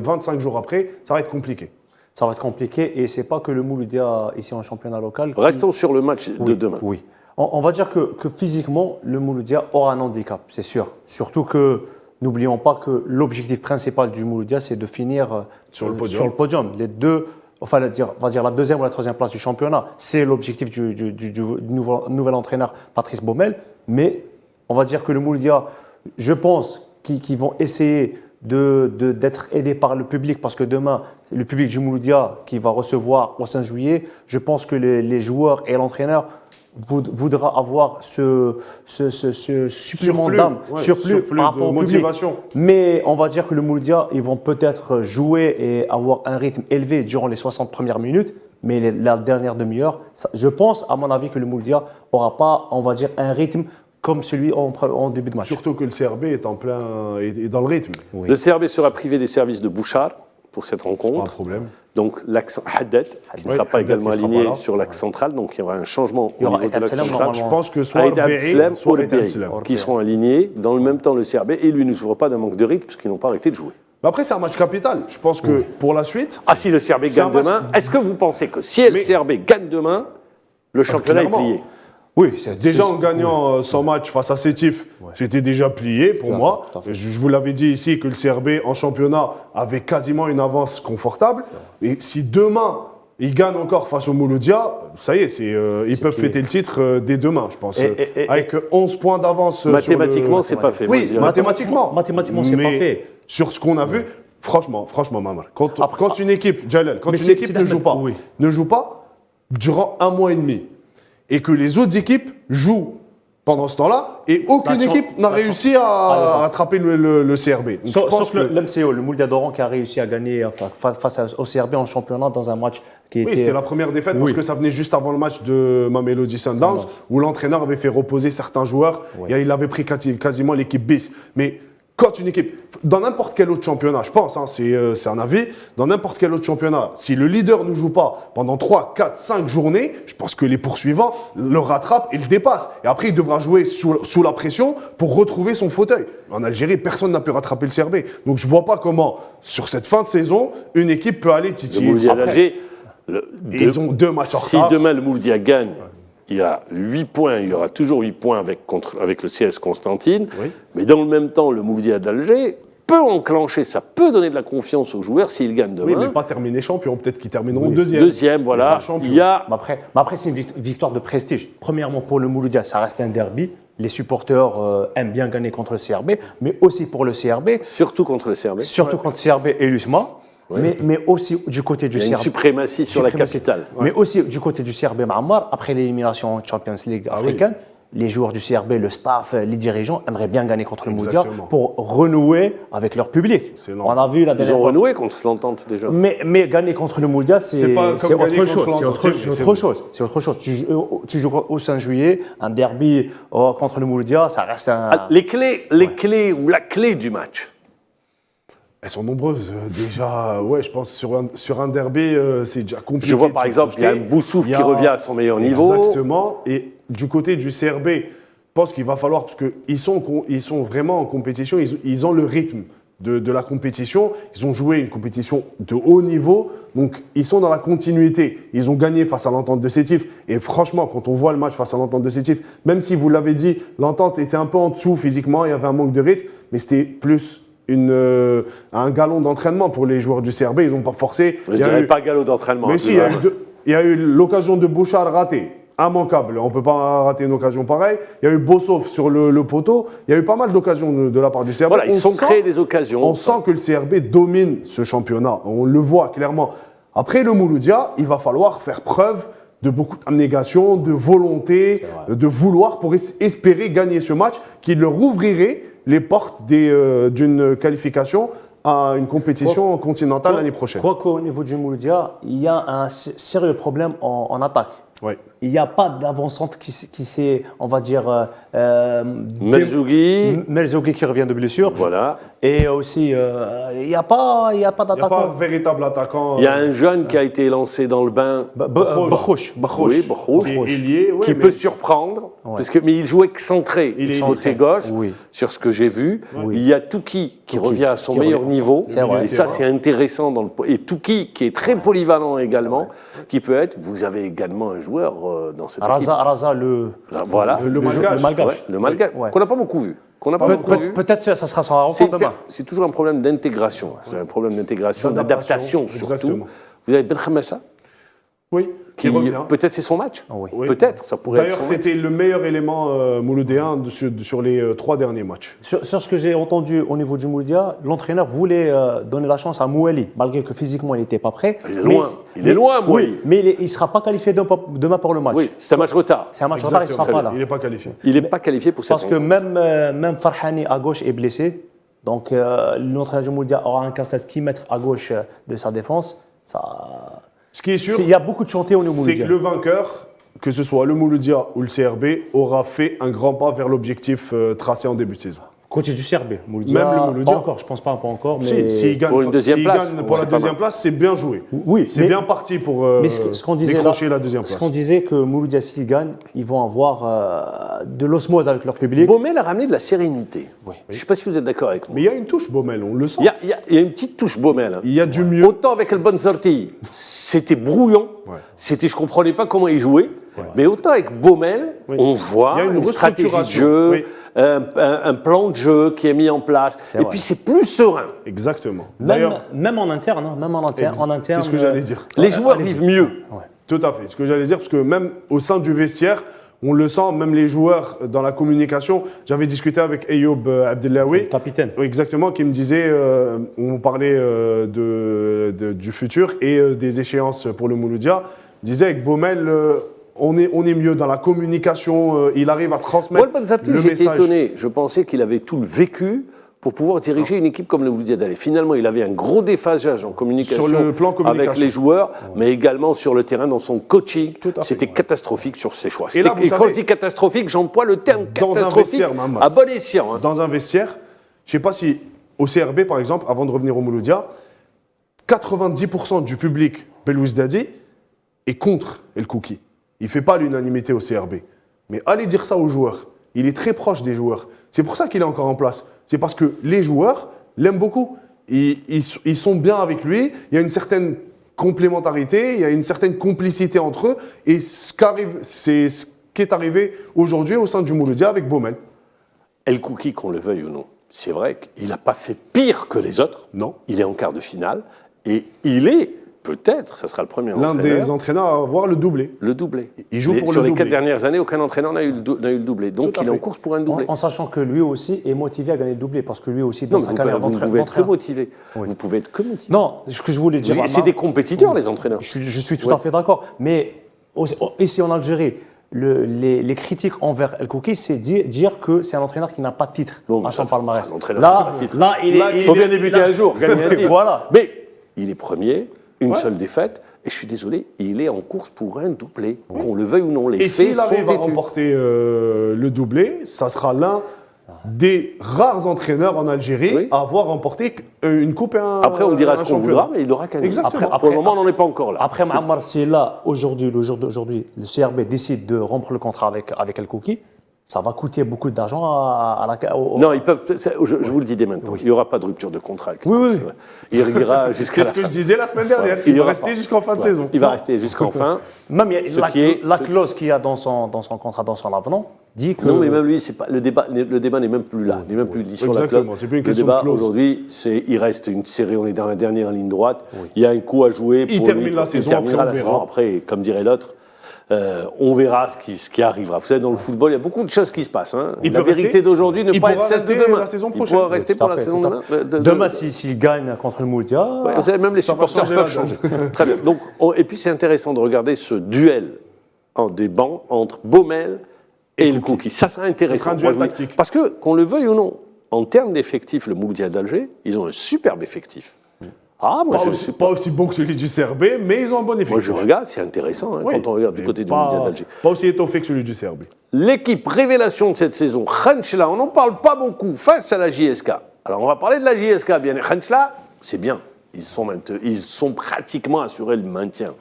D: 25 jours après. Ça va être compliqué.
C: Ça va être compliqué et c'est pas que le Mouloudia ici en championnat local.
B: Restons sur le match de demain.
C: Oui. On va dire que physiquement, le Mouloudia aura un handicap, c'est sûr. Surtout que n'oublions pas que l'objectif principal du Mouloudia, c'est de finir
D: Sur le podium.
C: Les deux, enfin, on va dire la deuxième ou la troisième place du championnat. C'est l'objectif du nouvel entraîneur Patrice Baumel. Mais on va dire que le Mouloudia, je pense qu'ils vont essayer d'être aidé par le public, parce que demain, le public du Mouloudia qui va recevoir au 5 juillet, je pense que les joueurs et l'entraîneur voudra avoir ce supplément d'âme, surplus par rapport
D: de
C: au
D: motivation.
C: public. Mais on va dire que le Mouloudia, ils vont peut-être jouer et avoir un rythme élevé durant les 60 premières minutes, mais la dernière demi-heure, je pense, à mon avis, que le Mouloudia n'aura pas, on va dire, un rythme comme celui en début de match.
D: Surtout que le CRB est est dans le rythme.
C: Oui.
B: Le CRB sera privé des services de Bouchard pour cette
D: Pas un
B: rencontre.
D: problème.
B: Donc l'accent Haddad, qui ne sera pas
D: Haddad,
B: également
D: qui sera
B: aligné
D: pas là.
B: sur l'axe central, donc il y aura un changement
C: Il y
B: au
C: aura
B: niveau de
C: Etab
B: l'axe
C: Salem,
B: central.
D: Je pense que soit
B: Aïda
D: Beï,
B: Abdeslam
D: soit
B: ou
D: Etab
B: Beï,
D: Salem.
B: qui seront alignés. Dans le même temps, le CRB, et lui ne souffre pas d'un manque de rythme, puisqu'ils n'ont pas arrêté de jouer.
D: Mais après, c'est un match capital. Je pense que pour la suite,
B: Ah, si le CRB
D: C'est un
B: gagne
D: match-
B: demain, est-ce que vous pensez que si le CRB gagne demain, le championnat est
D: clairement.
B: plié?
C: Oui,
D: déjà en gagnant son match face à Sétif, c'était déjà plié pour moi.
C: tout à fait.
D: Je vous l'avais dit ici que le CRB en championnat avait quasiment une avance confortable. Et si demain, ils gagnent encore face au Mouloudia, ça y est, ils peuvent fêter le titre dès demain, je pense. Avec 11 points d'avance.
B: Mathématiquement, c'est pas fait.
D: Oui,
B: Moi, je dirais.
D: mathématiquement.
C: Mathématiquement, c'est
D: Mais
C: pas fait.
D: Sur ce qu'on a vu, franchement, Mamar, quand
C: Après-
D: une équipe, Jalal, quand
C: Mais
D: une
C: c'est-
D: équipe
C: c'est
D: ne joue pas,
C: oui.
D: durant un mois et demi, et que les autres équipes jouent pendant ce temps-là, et aucune équipe n'a réussi à attraper le CRB. Donc, je pense
C: Sauf
D: que-
C: le l'MCO, le Mouloudia d'Oran, qui a réussi à gagner face au CRB en championnat dans un match qui
D: Oui,
C: était...
D: c'était la première défaite parce que ça venait juste avant le match de Mamelody Sundowns où l'entraîneur avait fait reposer certains joueurs et il avait pris quasiment l'équipe bis. Mais quand une équipe, dans n'importe quel autre championnat, je pense, c'est un avis, dans n'importe quel autre championnat, si le leader ne joue pas pendant 3, 4, 5 journées, je pense que les poursuivants le rattrapent et le dépassent. Et après, il devra jouer sous la pression pour retrouver son fauteuil. En Algérie, personne n'a pu rattraper le CRB. Donc je ne vois pas comment, sur cette fin de saison, une équipe peut aller
B: Le
D: titiller.
B: Mouloudia
D: Après,
B: d'Alger,
D: ils ont 2 matchs en
B: si
D: retard.
B: demain le Mouloudia gagne, il y a 8 points, il y aura toujours 8 points avec le CS Constantine.
D: Oui.
B: Mais dans le même temps, le Mouloudia d'Alger peut enclencher, ça peut donner de la confiance aux joueurs s'ils gagnent demain.
D: Oui, mais pas terminer champion. Peut-être qu'ils termineront deuxième.
B: Deuxième, voilà.
D: Pas champion.
B: Il y a
C: Mais après, c'est une victoire de prestige. Premièrement, pour le Mouloudia, ça reste un derby. Les supporters aiment bien gagner contre le CRB, mais aussi pour le CRB,
B: surtout contre le CRB.
C: surtout contre le CRB et l'USMA, mais aussi du côté du
B: Il y a une
C: CRB.
B: suprématie sur la capitale.
C: Mais aussi du côté du CRB Ma'ammar, après l'élimination en Champions League africaine, les joueurs du CRB, le staff, les dirigeants aimeraient bien gagner contre le Mouloudia
D: Exactement.
C: pour renouer avec leur public.
D: C'est énorme.
C: On a vu la
B: Ils
C: dernière
B: ont
C: fois.
B: renoué contre l'entente déjà.
C: Mais gagner contre le Mouloudia,
D: C'est
C: c'est
D: pas comme
C: c'est
D: gagner
C: autre
D: contre
C: chose.
D: l'Entente,
C: C'est
D: c'est
C: autre chose. C'est autre chose. Tu joues au 5 juillet, un derby contre le Mouloudia, ça reste un.
B: Ah, les clés ou la clé du match.
D: Elles sont nombreuses. Déjà, ouais, je pense sur un derby, c'est déjà compliqué.
B: Je vois
D: de
B: par
D: se
B: exemple, il y a
D: projeter.
B: Boussouf
D: Il y
B: qui
D: a-
B: revient à son meilleur niveau.
D: Exactement. Et du côté du CRB, je pense qu'il va falloir, parce qu'ils sont vraiment en compétition, ils ont le rythme de la compétition. Ils ont joué une compétition de haut niveau, donc ils sont dans la continuité. Ils ont gagné face à l'Entente de Sétif. Et franchement, quand on voit le match face à l'Entente de Sétif, même si vous l'avez dit, l'Entente était un peu en dessous physiquement, il y avait un manque de rythme, mais c'était plus un galon d'entraînement pour les joueurs du CRB. Ils n'ont pas forcé.
B: Je
D: Il y a
B: dirais
D: eu-
B: pas galop d'entraînement.
D: mais
B: hein,
D: si,
B: tu
D: il y a
B: vois.
D: il y a eu l'occasion de Bouchard ratée, immanquable. On ne peut pas rater une occasion pareille. Il y a eu Bossov sur le poteau. Il y a eu pas mal d'occasions de la part du CRB.
B: Voilà, ils
D: On
B: sont
D: sent-
B: créés des occasions.
D: On sent que le CRB domine ce championnat. On le voit clairement. Après le Mouloudia, il va falloir faire preuve de beaucoup d'abnégation, de volonté, de vouloir pour espérer gagner ce match qui leur ouvrirait les portes d'une qualification à une compétition continentale l'année prochaine.
C: Quoiqu'au niveau du Mouloudia, il y a un sérieux problème en attaque.
D: Ouais.
C: Il n'y a pas d'avancante qui s'est, on va dire,
B: Melzougui,
C: Melzougui qui revient de blessure.
B: voilà.
C: Et aussi, il n'y a pas
D: Il n'y a pas
C: d'attaquant.
D: un véritable attaquant.
B: Il y a un jeune qui a été lancé dans le bain.
C: Bachouch.
B: Oui, Brouch,
D: Qui est ailier, ouais,
B: qui
D: mais-
B: peut surprendre, mais il joue excentré.
D: Il est
B: côté gauche,
C: Oui.
B: sur ce que j'ai vu.
C: Oui.
B: Il y a Touki qui revient à son
C: Qui
B: meilleur
C: revient.
B: niveau.
C: C'est vrai.
B: Et ça, c'est intéressant. Et Touki, qui est très polyvalent également, qui peut être. Vous avez également un joueur dans cette équipe.
C: Raza, le
B: Voilà.
D: Le Malgache.
B: Ouais, le Malgache.
C: Ouais.
B: Qu'on n'a pas beaucoup vu. Qu'on n'a pas beaucoup vu.
C: Peut-être que ça sera son
B: C'est
C: rencontre demain.
B: c'est toujours un problème d'intégration. C'est un problème d'intégration,
D: D'adaptation,
B: d'adaptation surtout.
D: exactement.
B: Vous avez Ben Khamassa,
D: Oui. Qui revient.
B: Peut-être c'est son match.
C: Oui.
D: Oui.
B: Peut-être, ça pourrait être
D: D'ailleurs,
B: son match.
D: c'était le meilleur élément mouloudéen sur les 3 derniers matchs.
C: Sur ce que j'ai entendu au niveau du Mouloudia, l'entraîneur voulait donner la chance à Mouali, malgré que physiquement il n'était pas prêt.
B: Il est loin. Il est loin, Mouali.
C: Oui, mais il ne sera pas qualifié demain pour le match.
B: Oui, c'est un match retard.
C: C'est un match retard, il ne sera pas là.
D: Il n'est pas qualifié.
B: Il n'est pas qualifié pour cette
C: Parce que
B: rencontre.
C: même Farhani à gauche est blessé. Donc l'entraîneur du Mouloudia aura un casse-tête qui mettre à gauche de sa défense.
D: Ce qui est sûr,
C: Il y a beaucoup de chantiers au niveau
D: c'est que
C: Mouloudia.
D: le vainqueur, que ce soit le Mouloudia ou le CRB, aura fait un grand pas vers l'objectif tracé en début de saison.
C: Côté du Serbie, Mouloudia,
D: Même le Mouloudia.
C: pas encore, je pense pas encore. Mais
D: S'il gagne
B: Pour une deuxième place,
D: pour la
B: c'est pas
D: deuxième
B: mal.
D: place, c'est bien joué.
C: Oui,
D: C'est
C: mais-
D: bien parti pour
C: Mais ce qu'on disait
D: décrocher
C: là,
D: la deuxième
C: ce
D: place.
C: qu'on disait que Mouloudia s'ils gagnent, ils vont avoir de l'osmose avec leur public.
B: Baumel a ramené de la sérénité. Je ne sais pas si vous êtes d'accord avec moi.
D: Mais il y a une touche Baumel, on le sent.
B: Il y a une petite touche Baumel. Hein.
D: Il y a du mieux.
B: Autant avec El Bonsorti, c'était brouillon.
D: Ouais.
B: Je ne comprenais pas comment il jouait. Mais autant avec Baumel,
D: Oui.
B: on voit
D: Il y a une
B: stratégie de
D: restructuration.
B: jeu,
D: Oui.
B: un plan de jeu qui est mis en place. Et
C: vrai.
B: puis c'est plus serein.
D: Exactement.
C: Même,
D: D'ailleurs,
C: même en interne, hein, même en interne.
D: c'est ce que j'allais dire.
B: Les joueurs vivent mieux.
D: Tout à fait. Ce que j'allais dire, parce que même au sein du vestiaire, on le sent, même les joueurs dans la communication. J'avais discuté avec Ayoub Abdellaoui.
C: Le capitaine.
D: Oui, exactement, qui me disait, on parlait du futur et des échéances pour le Mouloudia. Il disait avec Baumel, on est mieux dans la communication, il arrive à
B: Moi,
D: transmettre
B: le Bonsorti,
D: le
B: j'étais
D: message.
B: étonné. Je pensais qu'il avait tout le vécu pour pouvoir diriger une équipe comme le Mouloudia d'Alès. Finalement, il avait un gros déphasage en communication,
D: Sur le plan communication.
B: avec les joueurs, mais également sur le terrain, dans son coaching.
D: Tout à fait,
B: C'était
D: ouais.
B: catastrophique sur ses choix.
D: Et là, vous
B: quand
D: savez,
B: je dis catastrophique, j'emploie le terme
D: dans un
B: catastrophique
D: vestiaire, Mohamed.
B: à bon escient. Hein.
D: Dans un vestiaire, je ne sais pas si au CRB, par exemple, avant de revenir au Mouloudia, 90% du public Belouiz Dadi est contre El Kouki. Il ne fait pas l'unanimité au CRB. Mais allez dire ça aux joueurs. Il est très proche des joueurs. C'est pour ça qu'il est encore en place. C'est parce que les joueurs l'aiment beaucoup. Ils sont bien avec lui. Il y a une certaine complémentarité, il y a une certaine complicité entre eux. Et c'est ce qui est arrivé aujourd'hui au sein du Mouloudia avec Baumel.
B: El Kouki, qu'on le veuille ou non, c'est vrai qu'il n'a pas fait pire que les autres.
D: Non.
B: Il est en quart de finale. Et il est, peut-être, ça sera le premier
D: L'un
B: entraîneur,
D: des entraîneurs à avoir le doublé.
B: le doublé.
D: Il joue pour
B: sur
D: le
B: les
D: doublé.
B: 4 dernières années, aucun entraîneur n'a eu le doublé. Donc
D: Tout à
B: il est en
D: fait.
B: course pour un doublé.
C: En sachant que lui aussi est motivé à gagner le doublé, parce que lui aussi,
B: Non,
C: dans
B: mais
C: sa
B: vous
C: carrière
B: pouvez être que
C: d'entraîneur.
B: motivé. Vous pouvez être que motivé.
C: Non, ce que je voulais dire.
B: C'est des compétiteurs, les entraîneurs.
C: Je suis tout à fait d'accord. Mais ici en Algérie, les critiques envers El Kouki, c'est dire que c'est un entraîneur qui n'a pas de titre
B: Non, mais
C: à son
B: ça,
C: palmarès.
B: un entraîneur qui n'a pas de titre.
C: Là,
B: Il faut bien débuter un jour, gagner un titre.
C: Voilà.
B: Mais il est premier, une seule défaite, et je suis désolé, il est en course pour un doublé. Qu'on le veuille ou non, les
D: Et
B: faits
D: s'il
B: sont
D: arrive à
B: têtus.
D: remporter le doublé, ça sera l'un des rares entraîneurs en Algérie
B: Oui.
D: à avoir remporté une coupe et un
B: Après, on dira
D: un
B: ce qu'on
D: championnat.
B: voudra, mais il aura qu'un
D: Exactement.
B: Pour le moment, on n'en est pas encore là.
C: Après, Mouammar, si là, aujourd'hui, le jour d'aujourd'hui, le CRB décide de rompre le contrat avec El Kouki, ça va coûter beaucoup d'argent
B: Non, ils peuvent. Je vous le dis dès maintenant. Il n'y aura pas de rupture de contrat. avec
C: Oui,
B: lui. Il ira jusqu'à
D: C'est
B: la
D: ce que
B: fin.
D: je disais la semaine dernière.
B: Il y
D: Il va
B: aura
D: rester
B: pas.
D: jusqu'en fin de
B: Ouais.
D: saison.
B: Il va rester jusqu'en fin.
C: Même il y a
B: Ce qui est-
C: la
B: ce-
C: clause qu'il y a dans son contrat, dans son avenant, dit que.
B: Non, mais même lui, c'est pas le débat n'est même plus là, n'est même plus dit sur la
D: Exactement,
B: clause.
D: c'est plus une
B: le
D: question de
B: débat
D: clause.
B: aujourd'hui, il reste une série, on est dans la dernière ligne droite. Il y a un coup à jouer.
D: Il
B: pour
D: termine
B: lui,
D: la
B: il
D: saison,
B: terminera
D: après, on
B: la
D: verra.
B: saison. Après, comme dirait l'autre. On verra ce qui arrivera. Vous savez, dans le football, il y a beaucoup de choses qui se passent. Hein.
D: Il
B: La
D: peut
B: vérité
D: rester-
B: d'aujourd'hui ne
D: il
B: pas
D: pourra
B: être celle de
D: rester
B: demain.
D: la saison
B: Il
D: prochaine.
B: pourra rester
C: Tout
B: pour
C: à
B: la
C: fait,
B: saison
C: tout à
B: demain.
C: fait. Demain, s'il gagne contre le Mouloudia.
B: Ouais, vous savez, même les
D: Ça va
B: supporters
D: changer
B: peuvent
D: la
B: changer. Très bien. Donc, et puis, c'est intéressant de regarder ce duel des bancs entre Baumel et El Kouki. Ça sera intéressant.
D: Ça sera un duel
B: Moi, je vous dis.
D: tactique.
B: Parce que, qu'on le veuille ou non, en termes d'effectifs, le Mouloudia d'Alger, ils ont un superbe effectif. Ah, moi,
D: Pas aussi bon que celui du CRB, mais ils ont un bon
B: moi,
D: effectif.
B: je regarde, c'est intéressant hein,
D: Oui.
B: quand on regarde du
D: Mais
B: côté du
D: pas-
B: Mouloudia d'Alger.
D: Pas aussi étoffé que celui du CRB.
B: L'équipe révélation de cette saison, Khanchla, on n'en parle pas beaucoup, face à la JSK. Alors on va parler de la JSK, bien. Khanchla, c'est bien, ils sont pratiquement assurés le maintien.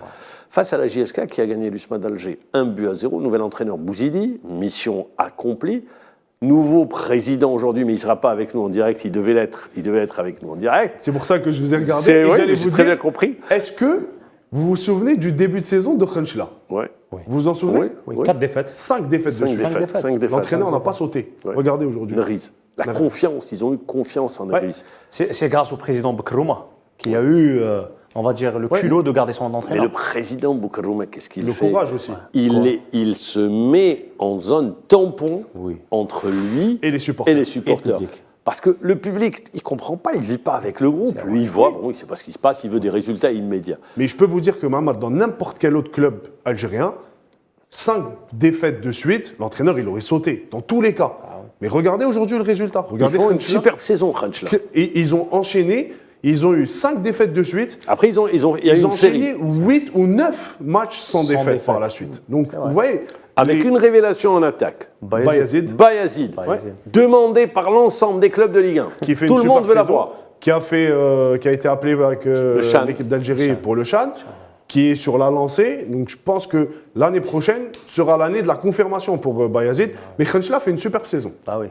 B: Face à la JSK qui a gagné l'USMA d'Alger 1-0, nouvel entraîneur Bouzidi, mission accomplie. Nouveau président aujourd'hui, mais il ne sera pas avec nous en direct, il devait être avec nous en direct.
D: C'est pour ça que je vous ai regardé.
B: C'est-
D: Et
B: ouais,
D: j'allais
B: j'ai
D: vous
B: très bien
D: dire,
B: compris.
D: est-ce que vous vous souvenez du début de saison de Khanchla?
B: Ouais.
D: Vous vous en souvenez?
C: Oui, 4 défaites.
D: 5 défaites de suite.
B: Cinq défaites.
D: L'entraîneur n'a pas sauté.
B: Ouais.
D: Regardez aujourd'hui.
B: Nariz. La confiance, ils ont eu confiance en Nariz.
C: C'est grâce au président Bekrouma qui a eu on va dire, le culot de garder son
B: Mais
C: entraîneur.
B: le président Boukarouma, qu'est-ce qu'il
D: Le
B: fait?
D: courage aussi.
B: Il se met en zone tampon
C: Oui.
B: entre lui
D: Et les supporters.
B: supporters.
C: public.
B: Parce que le public, il ne comprend pas, il ne vit pas avec le groupe. Lui, il voit, bon, il ne sait pas ce qui se passe, il veut des résultats immédiats.
D: Mais je peux vous dire que Mamad, dans n'importe quel autre club algérien, 5 défaites de suite, l'entraîneur, il aurait sauté, dans tous les cas. Mais regardez aujourd'hui le résultat.
B: Ils
D: Regardez
B: font une
D: Khenchela.
B: superbe saison, Khenchela.
D: Et ils ont enchaîné, ils ont eu 5 défaites de suite.
B: Après, il y a
D: Ils
B: eu
D: ont
B: une série.
D: enchaîné 8 ou 9 matchs sans défaite
C: défaite.
D: par la suite. Donc, vous voyez,
B: Avec une révélation en attaque.
D: Bayazid,
B: Bayazid,
C: Bayazid.
B: demandé par l'ensemble des clubs de Ligue 1.
D: qui fait
B: Tout
D: une
B: le monde
D: super
B: veut la
D: saison,
B: voir.
D: qui a été appelé avec
B: Chan.
D: l'équipe d'Algérie pour le Chan, qui est sur la lancée. Donc je pense que l'année prochaine sera l'année de la confirmation pour Bayazid. Mais Khenchela fait une superbe saison.
C: Ah oui.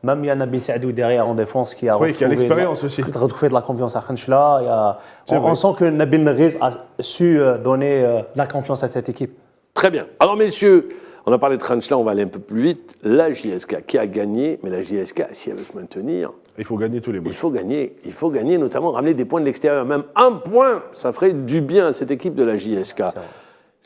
C: Même il y a Nabil Saadou derrière en défense qui a
D: Oui, qui a
C: retrouvé
D: l'expérience aussi.
C: retrouvé de la confiance à Khenchela.
D: C'est
C: On
D: vrai.
C: sent que Nabil Merguez a su donner de la confiance à cette équipe.
B: Très bien. Alors, messieurs, on a parlé de Khenchela, on va aller un peu plus vite. La JSK qui a gagné, mais la JSK, si elle veut se maintenir,
D: Il faut gagner tous les matchs.
B: il faut gagner, notamment ramener des points de l'extérieur. Même un point, ça ferait du bien à cette équipe de la JSK.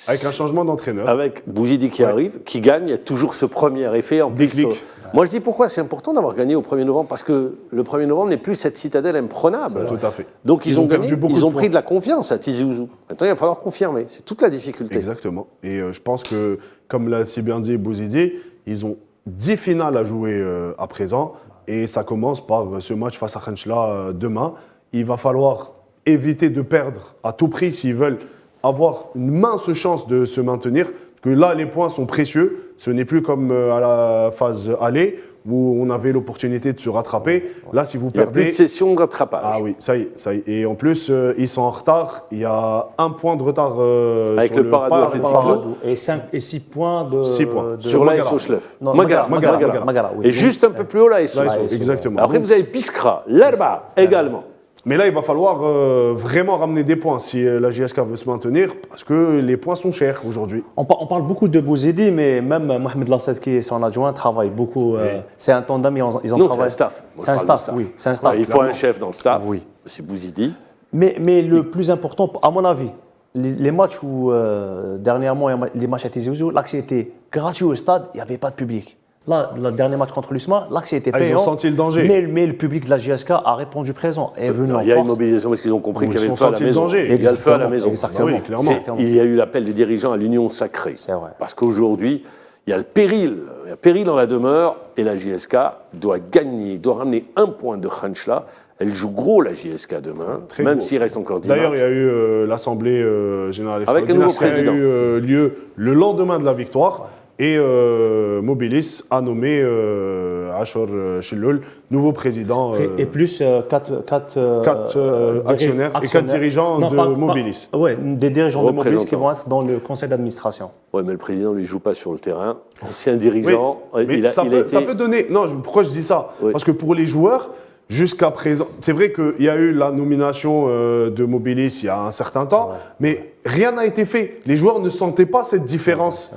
D: Avec un changement d'entraîneur.
B: Avec Bouzidi qui arrive, qui gagne, il y a toujours ce premier effet. En
D: Déclic.
B: plus, moi, je dis pourquoi c'est important d'avoir gagné au 1er novembre, parce que le 1er novembre n'est plus cette citadelle imprenable.
D: Tout à fait.
B: Donc ils ont
D: perdu
B: gagné,
D: beaucoup
B: ils
D: de
B: ont
D: points.
B: pris de la confiance à Tizi Ouzou. Maintenant, il va falloir confirmer. C'est toute la difficulté.
D: Exactement. Et je pense que, comme l'a si bien dit Bouzidi, ils ont 10 finales à jouer à présent. Et ça commence par ce match face à Khenchela demain. Il va falloir éviter de perdre à tout prix s'ils veulent avoir une mince chance de se maintenir. Parce que là, les points sont précieux. Ce n'est plus comme à la phase aller où on avait l'opportunité de se rattraper. Là, si vous
B: Il n'y a plus
D: perdez...
B: de session de rattrapage.
D: Ah oui, ça y est, ça y est. Et en plus, ils sont en retard. Il y a 1 point de retard
B: Avec
D: sur
B: le Parado Atlético.
C: Et 6 points de.
D: 6 points.
B: Sur
D: Magara.
B: l'AS Ochlef.
C: Non,
D: Magara.
C: Magara, oui.
B: Et juste un peu plus haut, l'AS
D: Là, ils
B: Ochlef.
D: sont, exactement.
B: Après, vous avez Biskra, l'Herba également.
D: Mais là, il va falloir vraiment ramener des points si la JSK veut se maintenir, parce que les points sont chers aujourd'hui.
C: On parle beaucoup de Bouzidi, mais même Mohamed Lassad, qui est son adjoint, travaille beaucoup. C'est un tandem, ils ont
B: Non, c'est
C: travaillé.
B: un staff. Moi,
C: C'est un
B: je parle
C: staff,
B: de
C: oui. C'est un staff.
B: Il faut un chef dans le staff.
C: Oui.
B: C'est Bouzidi.
C: Mais le plus important, à mon avis, les matchs où, dernièrement, les matchs à Tizi Ouzou, l'accès était gratuit au stade, il n'y avait pas de public. Là, le dernier match contre l'USMA, l'accès était payant.
D: Ils ont senti le danger.
C: Mais le public de la JSK a répondu présent, est venu en
B: Il y a une
C: force.
B: mobilisation parce qu'ils ont compris
D: Ils
B: qu'il y avait
D: ont
B: le feu à la
D: senti le
B: maison.
D: danger.
B: Il y a le feu à la maison.
C: Exactement.
D: Oui, clairement.
B: C'est- Il y a eu l'appel des dirigeants à l'union sacrée.
C: C'est vrai.
B: Parce qu'aujourd'hui, il y a le péril. Il y a péril dans la demeure et la JSK doit gagner, doit ramener 1 point de Khenchela. Elle joue gros, la JSK, demain,
D: Très
B: même
D: gros.
B: s'il reste encore 10
D: D'ailleurs,
B: matchs.
D: il y a eu l'Assemblée générale
B: Avec un nouveau
D: extraordinaire qui a
B: président.
D: eu lieu le lendemain de la victoire. Et Mobilis a nommé Ashor Chilloul, nouveau président.
C: Et plus 4
D: actionnaires et 4 dirigeants de Mobilis.
C: Oui, des dirigeants de Mobilis qui
B: Représentants.
C: vont être dans le conseil d'administration.
B: Oui, mais le président, lui, joue pas sur le terrain. Ancien dirigeant,
D: Mais ça peut donner. Non, pourquoi je dis ça?
B: Oui.
D: Parce que pour les joueurs, jusqu'à présent, c'est vrai qu'il y a eu la nomination de Mobilis il y a un certain temps, mais rien n'a été fait. Les joueurs ne sentaient pas cette différence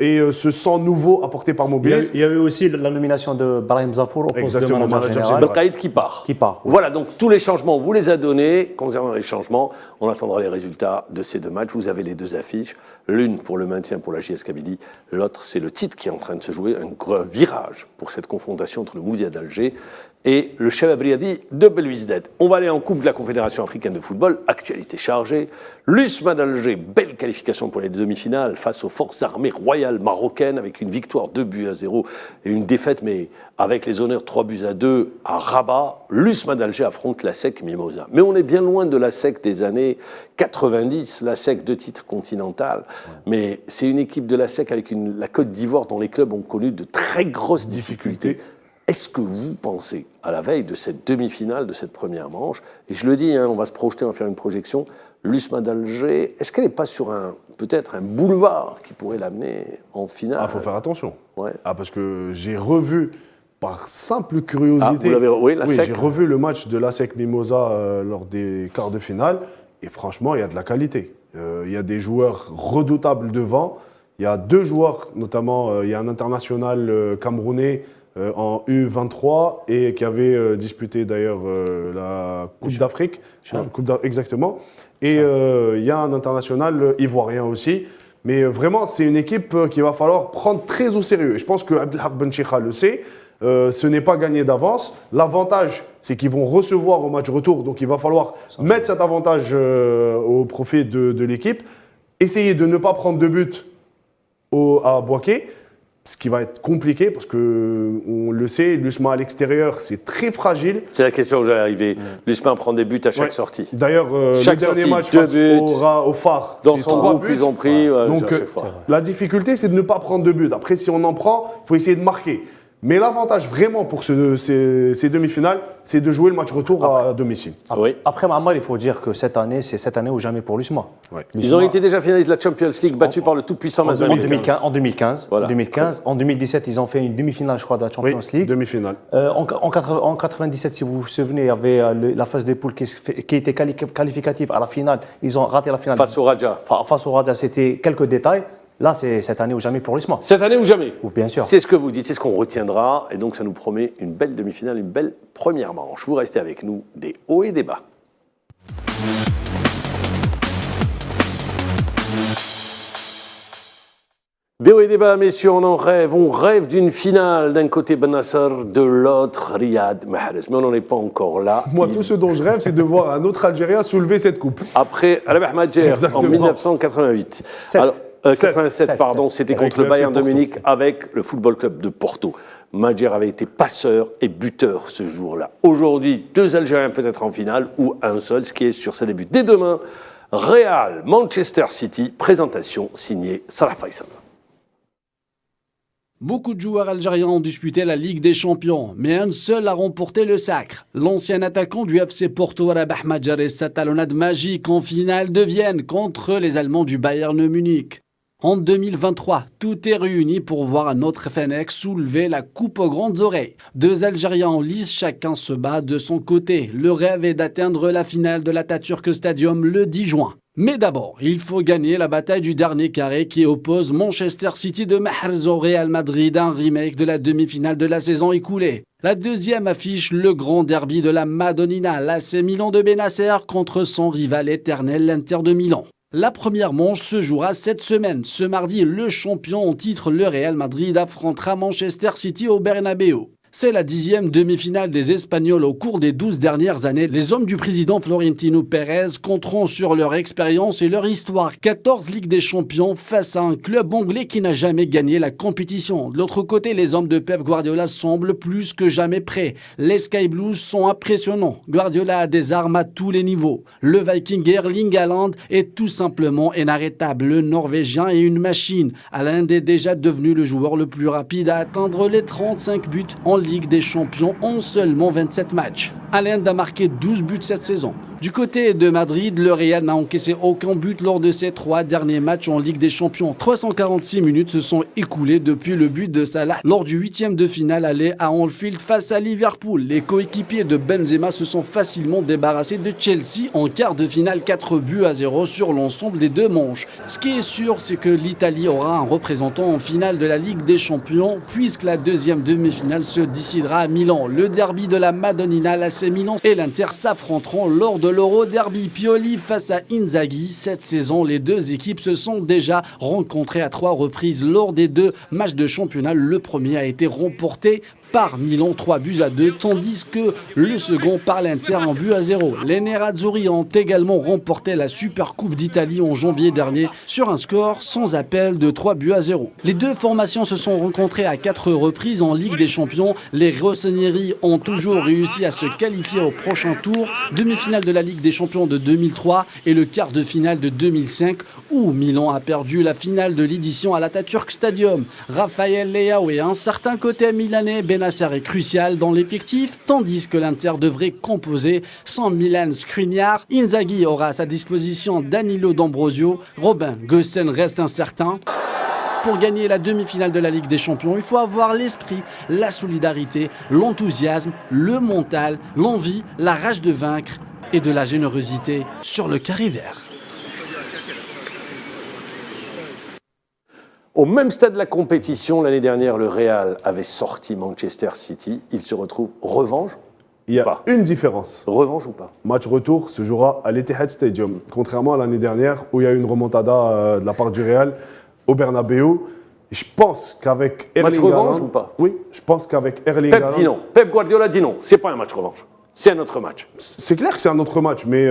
D: et ce sang nouveau apporté par Mobilis.
C: Il y a eu aussi la nomination de Brahim Zafour au poste
D: Exactement,
C: de manager
D: manager
C: général.
B: Le caïd qui part.
C: Qui part, oui.
B: Voilà, donc tous les changements, on vous les a donnés. Concernant les changements, on attendra les résultats de ces 2 matchs. Vous avez les 2 affiches. L'une pour le maintien pour la JS Kabylie. L'autre, c'est le titre qui est en train de se jouer. Un gros virage pour cette confrontation entre le Mouzia d'Alger et le Cheb Briadi de Belouizdad. On va aller en Coupe de la Confédération africaine de football. Actualité chargée. L'USMA d'Alger, belle qualification pour les demi-finales face aux forces armées royales marocaines avec une victoire 2-0 et une défaite, mais avec les honneurs 3-2 à Rabat. L'USMA d'Alger affronte la SEC Mimosa. Mais on est bien loin de la SEC des années 90, la SEC de titre continental. Mais c'est une équipe de la SEC avec la Côte d'Ivoire dont les clubs ont connu de très grosses difficultés. Est-ce que vous pensez, à la veille de cette demi-finale, de cette première manche, et je le dis, on va se projeter, on va faire une projection, l'USMA d'Alger, est-ce qu'elle n'est pas sur peut-être un boulevard qui pourrait l'amener en finale?
D: Il faut faire attention.
B: Ouais.
D: Parce que j'ai revu, par simple curiosité,
B: la SEC.
D: j'ai revu le match de l'ASEC Mimosa lors des quarts de finale, et franchement, il y a de la qualité. Il y a des joueurs redoutables devant. Il y a 2 joueurs, notamment, il y a un international camerounais, en U23 et qui avait disputé d'ailleurs la Coupe d'Afrique. Exactement. Et il y a un international ivoirien aussi. Mais vraiment, c'est une équipe qu'il va falloir prendre très au sérieux. Et je pense que Abdelhak Benchikha le sait. Ce n'est pas gagné d'avance. L'avantage, c'est qu'ils vont recevoir au match retour. Donc, il va falloir mettre cet avantage au profit de l'équipe. Essayer de ne pas prendre de but à Bouaké, ce qui va être compliqué parce qu'on le sait, l'USMA à l'extérieur, c'est très fragile.
B: C'est la question que j'allais arriver. L'USMA prend des buts à chaque sortie.
D: D'ailleurs, le dernier match face au Phare, c'est 3 buts.
B: Ils ont pris.
D: Donc, la difficulté, c'est de ne pas prendre de but. Après, si on en prend, il faut essayer de marquer. Mais l'avantage vraiment pour ces demi-finales, c'est de jouer le match retour à domicile.
C: Après, Mahamar, il faut dire que cette année, c'est cette année ou jamais pour l'USMA.
B: Ils ont été déjà finalistes de la Champions League, battus par le tout-puissant Mazembe.
C: En 2015. Voilà. 2015. En 2017, ils ont fait une demi-finale, je crois, de la Champions League.
D: Demi-finale.
C: En 97, si vous vous souvenez, il y avait la phase des poules qui était qualificative à la finale. Ils ont raté la finale.
B: Face au Raja.
C: Face au Raja, c'était quelques détails. Là, c'est cette année ou jamais pour l'USMA.
B: Cette année ou jamais.
C: Bien sûr.
B: C'est ce que vous dites, c'est ce qu'on retiendra. Et donc, ça nous promet une belle demi-finale, une belle première manche. Vous restez avec nous, des hauts et des bas. Des hauts et des bas, messieurs, on en rêve. On rêve d'une finale. D'un côté Ben Nasser, de l'autre Riyad Mahrez. Mais on n'en est pas encore là.
D: Moi, tout ce dont je rêve, c'est de voir un autre Algérien soulever cette coupe.
B: Après Rabah Madjer en 1988. Alors, 87, pardon, c'était contre le Bayern de Munich avec le Football Club de Porto. Madjer avait été passeur et buteur ce jour-là. Aujourd'hui, 2 Algériens peut-être en finale ou un seul, ce qui est sur ses débuts. Dès demain, Real, Manchester City, présentation signée Salah Faisal.
F: Beaucoup de joueurs algériens ont disputé la Ligue des Champions, mais un seul a remporté le sacre. L'ancien attaquant du FC Porto, Rabah Madjer, et sa talonnade magique en finale de Vienne contre les Allemands du Bayern de Munich. En 2023, tout est réuni pour voir un autre Fennec soulever la coupe aux grandes oreilles. 2 Algériens en lice, chacun se bat de son côté. Le rêve est d'atteindre la finale de l'Atatürk Stadium le 10 juin. Mais d'abord, il faut gagner la bataille du dernier carré qui oppose Manchester City de Mahrez au Real Madrid, un remake de la demi-finale de la saison écoulée. La deuxième affiche le grand derby de la Madonnina, l'AC Milan de Benasser contre son rival éternel, l'Inter de Milan. La première manche se jouera cette semaine. Ce mardi, le champion en titre, le Real Madrid, affrontera Manchester City au Bernabéu. C'est la 10e demi-finale des Espagnols au cours des 12 dernières années. Les hommes du président Florentino Pérez compteront sur leur expérience et leur histoire. 14 Ligues des Champions face à un club anglais qui n'a jamais gagné la compétition. De l'autre côté, les hommes de Pep Guardiola semblent plus que jamais prêts. Les Sky Blues sont impressionnants. Guardiola a des armes à tous les niveaux. Le Viking Erling Haaland est tout simplement inarrêtable. Le Norvégien est une machine. Haaland est déjà devenu le joueur le plus rapide à atteindre les 35 buts en Ligue des Champions en seulement 27 matchs. Haaland a marqué 12 buts cette saison. Du côté de Madrid, le Real n'a encaissé aucun but lors de ses 3 derniers matchs en Ligue des Champions. 346 minutes se sont écoulées depuis le but de Salah lors du 8e de finale aller à Anfield face à Liverpool. Les coéquipiers de Benzema se sont facilement débarrassés de Chelsea en quart de finale 4-0 sur l'ensemble des 2 manches. Ce qui est sûr, c'est que l'Italie aura un représentant en finale de la Ligue des Champions puisque la 2e demi-finale se décidera à Milan. Le derby de la Madonnina, l'AC Milan et l'Inter s'affronteront lors de l'Euro Derby. Pioli face à Inzaghi. Cette saison, les 2 équipes se sont déjà rencontrées à 3 reprises lors des 2 matchs de championnat. Le premier a été remporté par Milan 3-2, tandis que le second par l'Inter 1-0. Les Nerazzurri ont également remporté la Supercoupe d'Italie en janvier dernier sur un score sans appel de 3-0. Les 2 formations se sont rencontrées à 4 reprises en Ligue des Champions. Les rossoneri ont toujours réussi à se qualifier au prochain tour, demi-finale de la Ligue des Champions de 2003 et le quart de finale de 2005 où Milan a perdu la finale de l'édition à l'Atatürk Stadium. Raphaël Leao et un certain côté milanais, Benasser est crucial dans l'effectif, tandis que l'Inter devrait composer sans Milan Skriniar. Inzaghi aura à sa disposition Danilo D'Ambrosio. Robin Gosens reste incertain. Pour gagner la demi-finale de la Ligue des Champions, il faut avoir l'esprit, la solidarité, l'enthousiasme, le mental, l'envie, la rage de vaincre et de la générosité sur le carré vert.
B: Au même stade de la compétition, l'année dernière, le Real avait sorti Manchester City. Il se retrouve revanche.
D: Il y a
B: Pas.
D: une différence.
B: Revanche ou pas?
D: Match retour se jouera à l'Etihad Stadium, contrairement à l'année dernière où il y a eu une remontada de la part du Real au Bernabeu. Je pense qu'avec Erling
B: revanche
D: Haaland,
B: ou pas?
D: Oui, je pense qu'avec Erling
B: Pep
D: Haaland,
B: dit non. Pep Guardiola dit non. C'est pas un match revanche. C'est un autre match.
D: c'est clair que c'est un autre match, mais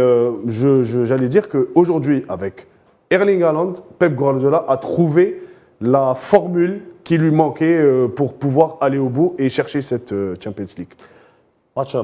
D: j'allais dire qu'aujourd'hui, avec Erling Haaland, Pep Guardiola a trouvé la formule qui lui manquait pour pouvoir aller au bout et chercher cette Champions League.
C: Match.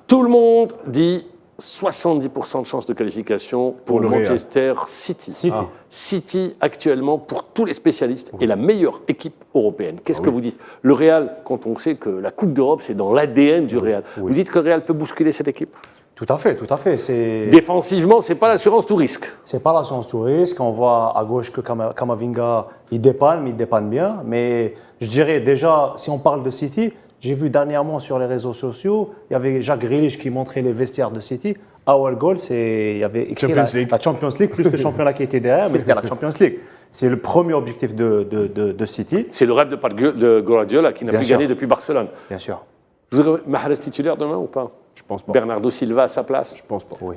B: Tout le monde dit 70% de chances de qualification pour
D: le
B: Manchester City. City, actuellement, pour tous les spécialistes, est la meilleure équipe européenne. Qu'est-ce que vous dites? Le Real, quand on sait que la Coupe d'Europe, c'est dans l'ADN du Real, vous dites que le Real peut bousculer cette équipe?
C: Tout à fait, tout à fait. C'est
B: Défensivement, c'est pas l'assurance tout risque.
C: C'est pas l'assurance tout risque. On voit à gauche que Kamavinga, il dépanne, mais il dépanne bien. Mais je dirais déjà, si on parle de City, j'ai vu dernièrement sur les réseaux sociaux, il y avait Jacques Grealish qui montrait les vestiaires de City. Our goal, il y avait écrit la Champions League, plus le championnat qui était derrière, mais c'était la Champions League. C'est le premier objectif de City.
B: C'est le rêve de Guardiola qui n'a
C: Bien
B: plus
C: sûr.
B: gagné depuis Barcelone.
C: Bien sûr.
B: Vous aurez Mahrez titulaire demain ou pas?
D: Je pense pas.
B: Bernardo Silva à sa place?
D: Je pense pas.
C: Oui.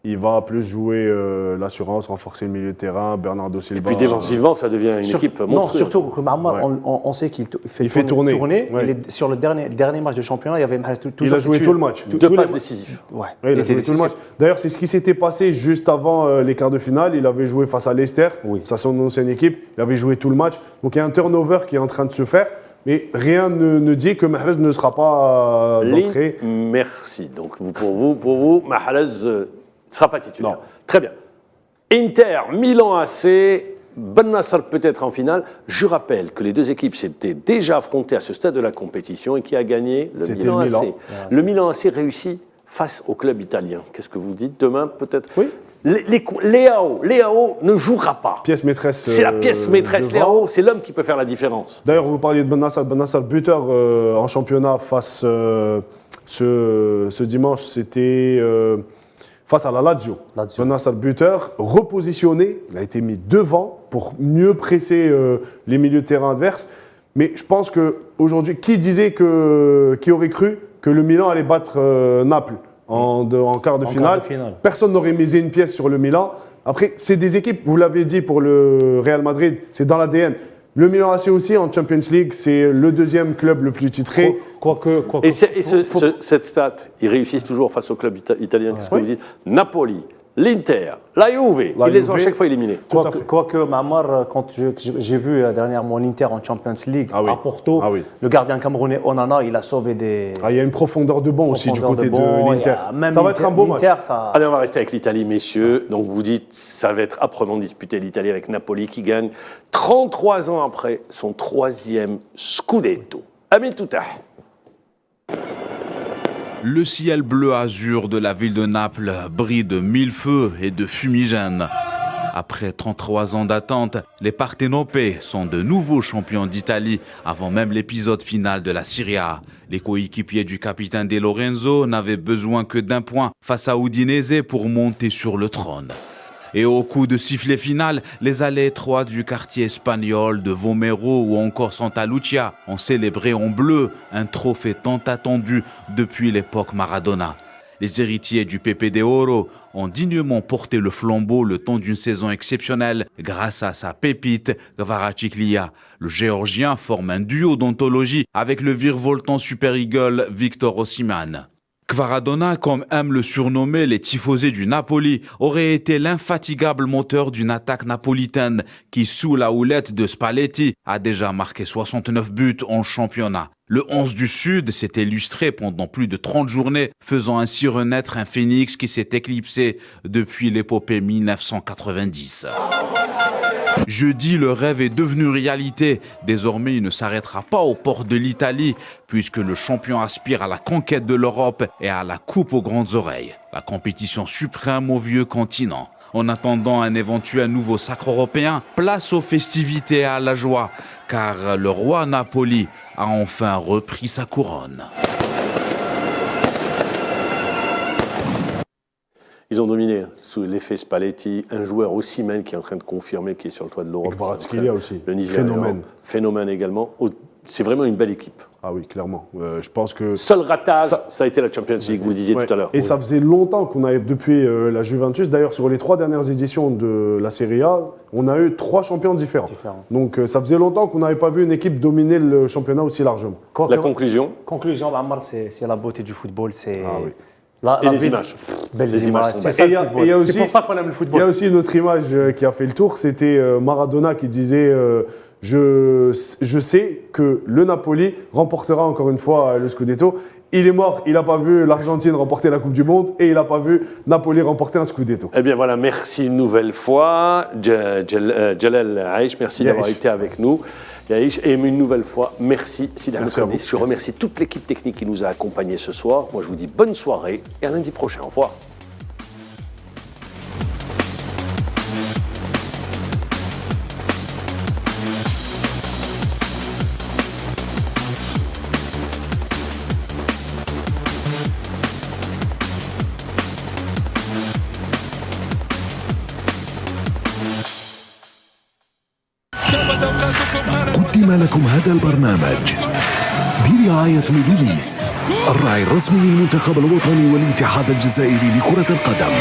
D: Il va plus jouer l'assurance, renforcer le milieu de terrain, Bernardo Silva.
B: Et puis défensivement, ça devient une équipe monstrueuse.
C: Non, surtout que Marmar,
D: Ouais.
C: on sait qu'il
D: fait tourner. Ouais.
C: Sur le dernier match de championnat, il y avait Mahrez toujours
D: Il a joué tout le match.
B: Deux passes décisives.
C: Ouais.
D: Oui, il a joué tout le match. D'ailleurs, c'est ce qui s'était passé juste avant les quarts de finale. Il avait joué face à Leicester, ça c'est son ancienne équipe. Il avait joué tout le match. Donc il y a un turnover qui est en train de se faire. Mais rien ne dit que Mahrez ne sera pas d'entrée.
B: Merci. Donc pour vous, Mahrez ne sera pas titulaire.
D: Non.
B: Très bien. Inter, Milan AC, Ben Nasser peut-être en finale. Je rappelle que les deux équipes s'étaient déjà affrontées à ce stade de la compétition et qui a gagné? Le
D: C'était
B: Milan
D: le Milan.
B: AC. Le Milan AC réussit face au club italien. Qu'est-ce que vous dites demain peut-être?
D: Oui.
B: Léao ne jouera pas.
D: Pièce maîtresse.
B: C'est la pièce maîtresse.
D: devant.
B: Léao, c'est l'homme qui peut faire la différence.
D: D'ailleurs, vous parliez de Ben Nasser buteur en championnat face ce dimanche, c'était face à la Lazio. Ben Nasser buteur, repositionné, il a été mis devant pour mieux presser les milieux de terrain adverses. Mais je pense qu'aujourd'hui, qui aurait cru que le Milan allait battre Naples en quart de finale? Personne n'aurait misé une pièce sur le Milan. Après, c'est des équipes, vous l'avez dit pour le Real Madrid, c'est dans l'ADN. Le Milan AC aussi, en Champions League, c'est le deuxième club le plus titré.
B: Et cette stat, ils réussissent toujours face au club italien. Qu'est-ce que vous dites? Napoli, l'Inter, la Juve, ils les ont à chaque fois éliminés.
C: Quoique, Mamar, quand j'ai vu dernièrement l'Inter en Champions League à Porto, le gardien camerounais Onana, il a sauvé des...
D: Il y a une profondeur de banc aussi du côté de l'Inter.
C: Ça
D: va être un beau match.
B: Allez, on va rester avec l'Italie, messieurs. Donc vous dites, ça va être âprement disputé l'Italie avec Napoli qui gagne 33 ans après son 3e Scudetto. Amin Touta.
G: Le ciel bleu-azur de la ville de Naples brille de mille feux et de fumigènes. Après 33 ans d'attente, les Partenopées sont de nouveaux champions d'Italie avant même l'épisode final de la Serie A. Les coéquipiers du capitaine De Lorenzo n'avaient besoin que d'un point face à Udinese pour monter sur le trône. Et au coup de sifflet final, les allées étroites du quartier espagnol de Vomero ou encore Santa Lucia ont célébré en bleu un trophée tant attendu depuis l'époque Maradona. Les héritiers du Pepe de Oro ont dignement porté le flambeau le temps d'une saison exceptionnelle grâce à sa pépite Kvaratskhelia. Le Géorgien forme un duo d'anthologie avec le virevoltant Super Eagle Victor Osimhen. Kvaradona, comme aiment le surnommer les tifosés du Napoli, aurait été l'infatigable moteur d'une attaque napolitaine qui, sous la houlette de Spalletti, a déjà marqué 69 buts en championnat. Le 11 du Sud s'est illustré pendant plus de 30 journées, faisant ainsi renaître un phénix qui s'est éclipsé depuis l'épopée 1990. Jeudi, le rêve est devenu réalité. Désormais, il ne s'arrêtera pas aux portes de l'Italie, puisque le champion aspire à la conquête de l'Europe et à la coupe aux grandes oreilles. La compétition suprême au vieux continent. En attendant un éventuel nouveau sacre européen, place aux festivités et à la joie, car le roi Napoli a enfin repris sa couronne.
B: Ils ont dominé sous l'effet Spalletti, un joueur Osimhen qui est en train de confirmer qu'il est sur le toit de l'Europe.
D: Et Kvaratskhelia aussi.
B: Le Nigérian. Phénomène également. C'est vraiment une belle équipe.
D: Ah oui, clairement. Je pense que...
B: Seul ratage, ça a été la Champions League, vous le disiez tout à l'heure.
D: Et ça faisait longtemps qu'on avait, depuis la Juventus, d'ailleurs sur les 3 dernières éditions de la Serie A, on a eu 3 champions différents. Donc ça faisait longtemps qu'on n'avait pas vu une équipe dominer le championnat aussi largement.
B: La conclusion
C: Ammar, c'est la beauté du football. C'est
B: les images.
C: Belles images.
B: C'est
C: ça le football. C'est pour ça qu'on aime le football.
D: Il y a aussi une autre image qui a fait le tour, c'était Maradona qui disait je sais que le Napoli remportera encore une fois le Scudetto. Il est mort, il n'a pas vu l'Argentine remporter la Coupe du Monde et il n'a pas vu Napoli remporter un Scudetto.
B: Eh bien voilà, merci une nouvelle fois, Jalal Aïch, merci d'avoir été avec nous. Yaïch, et une nouvelle fois, merci Sida Moussardis. Je remercie toute l'équipe technique qui nous a accompagnés ce soir. Moi, je vous dis bonne soirée et à lundi prochain. Au revoir.
A: قدم لكم هذا البرنامج برعاية موبيليس الراعي الرسمي للمنتخب الوطني والاتحاد الجزائري لكرة القدم.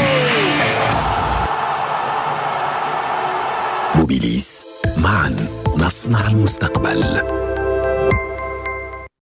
A: موبيليس، معا نصنع المستقبل.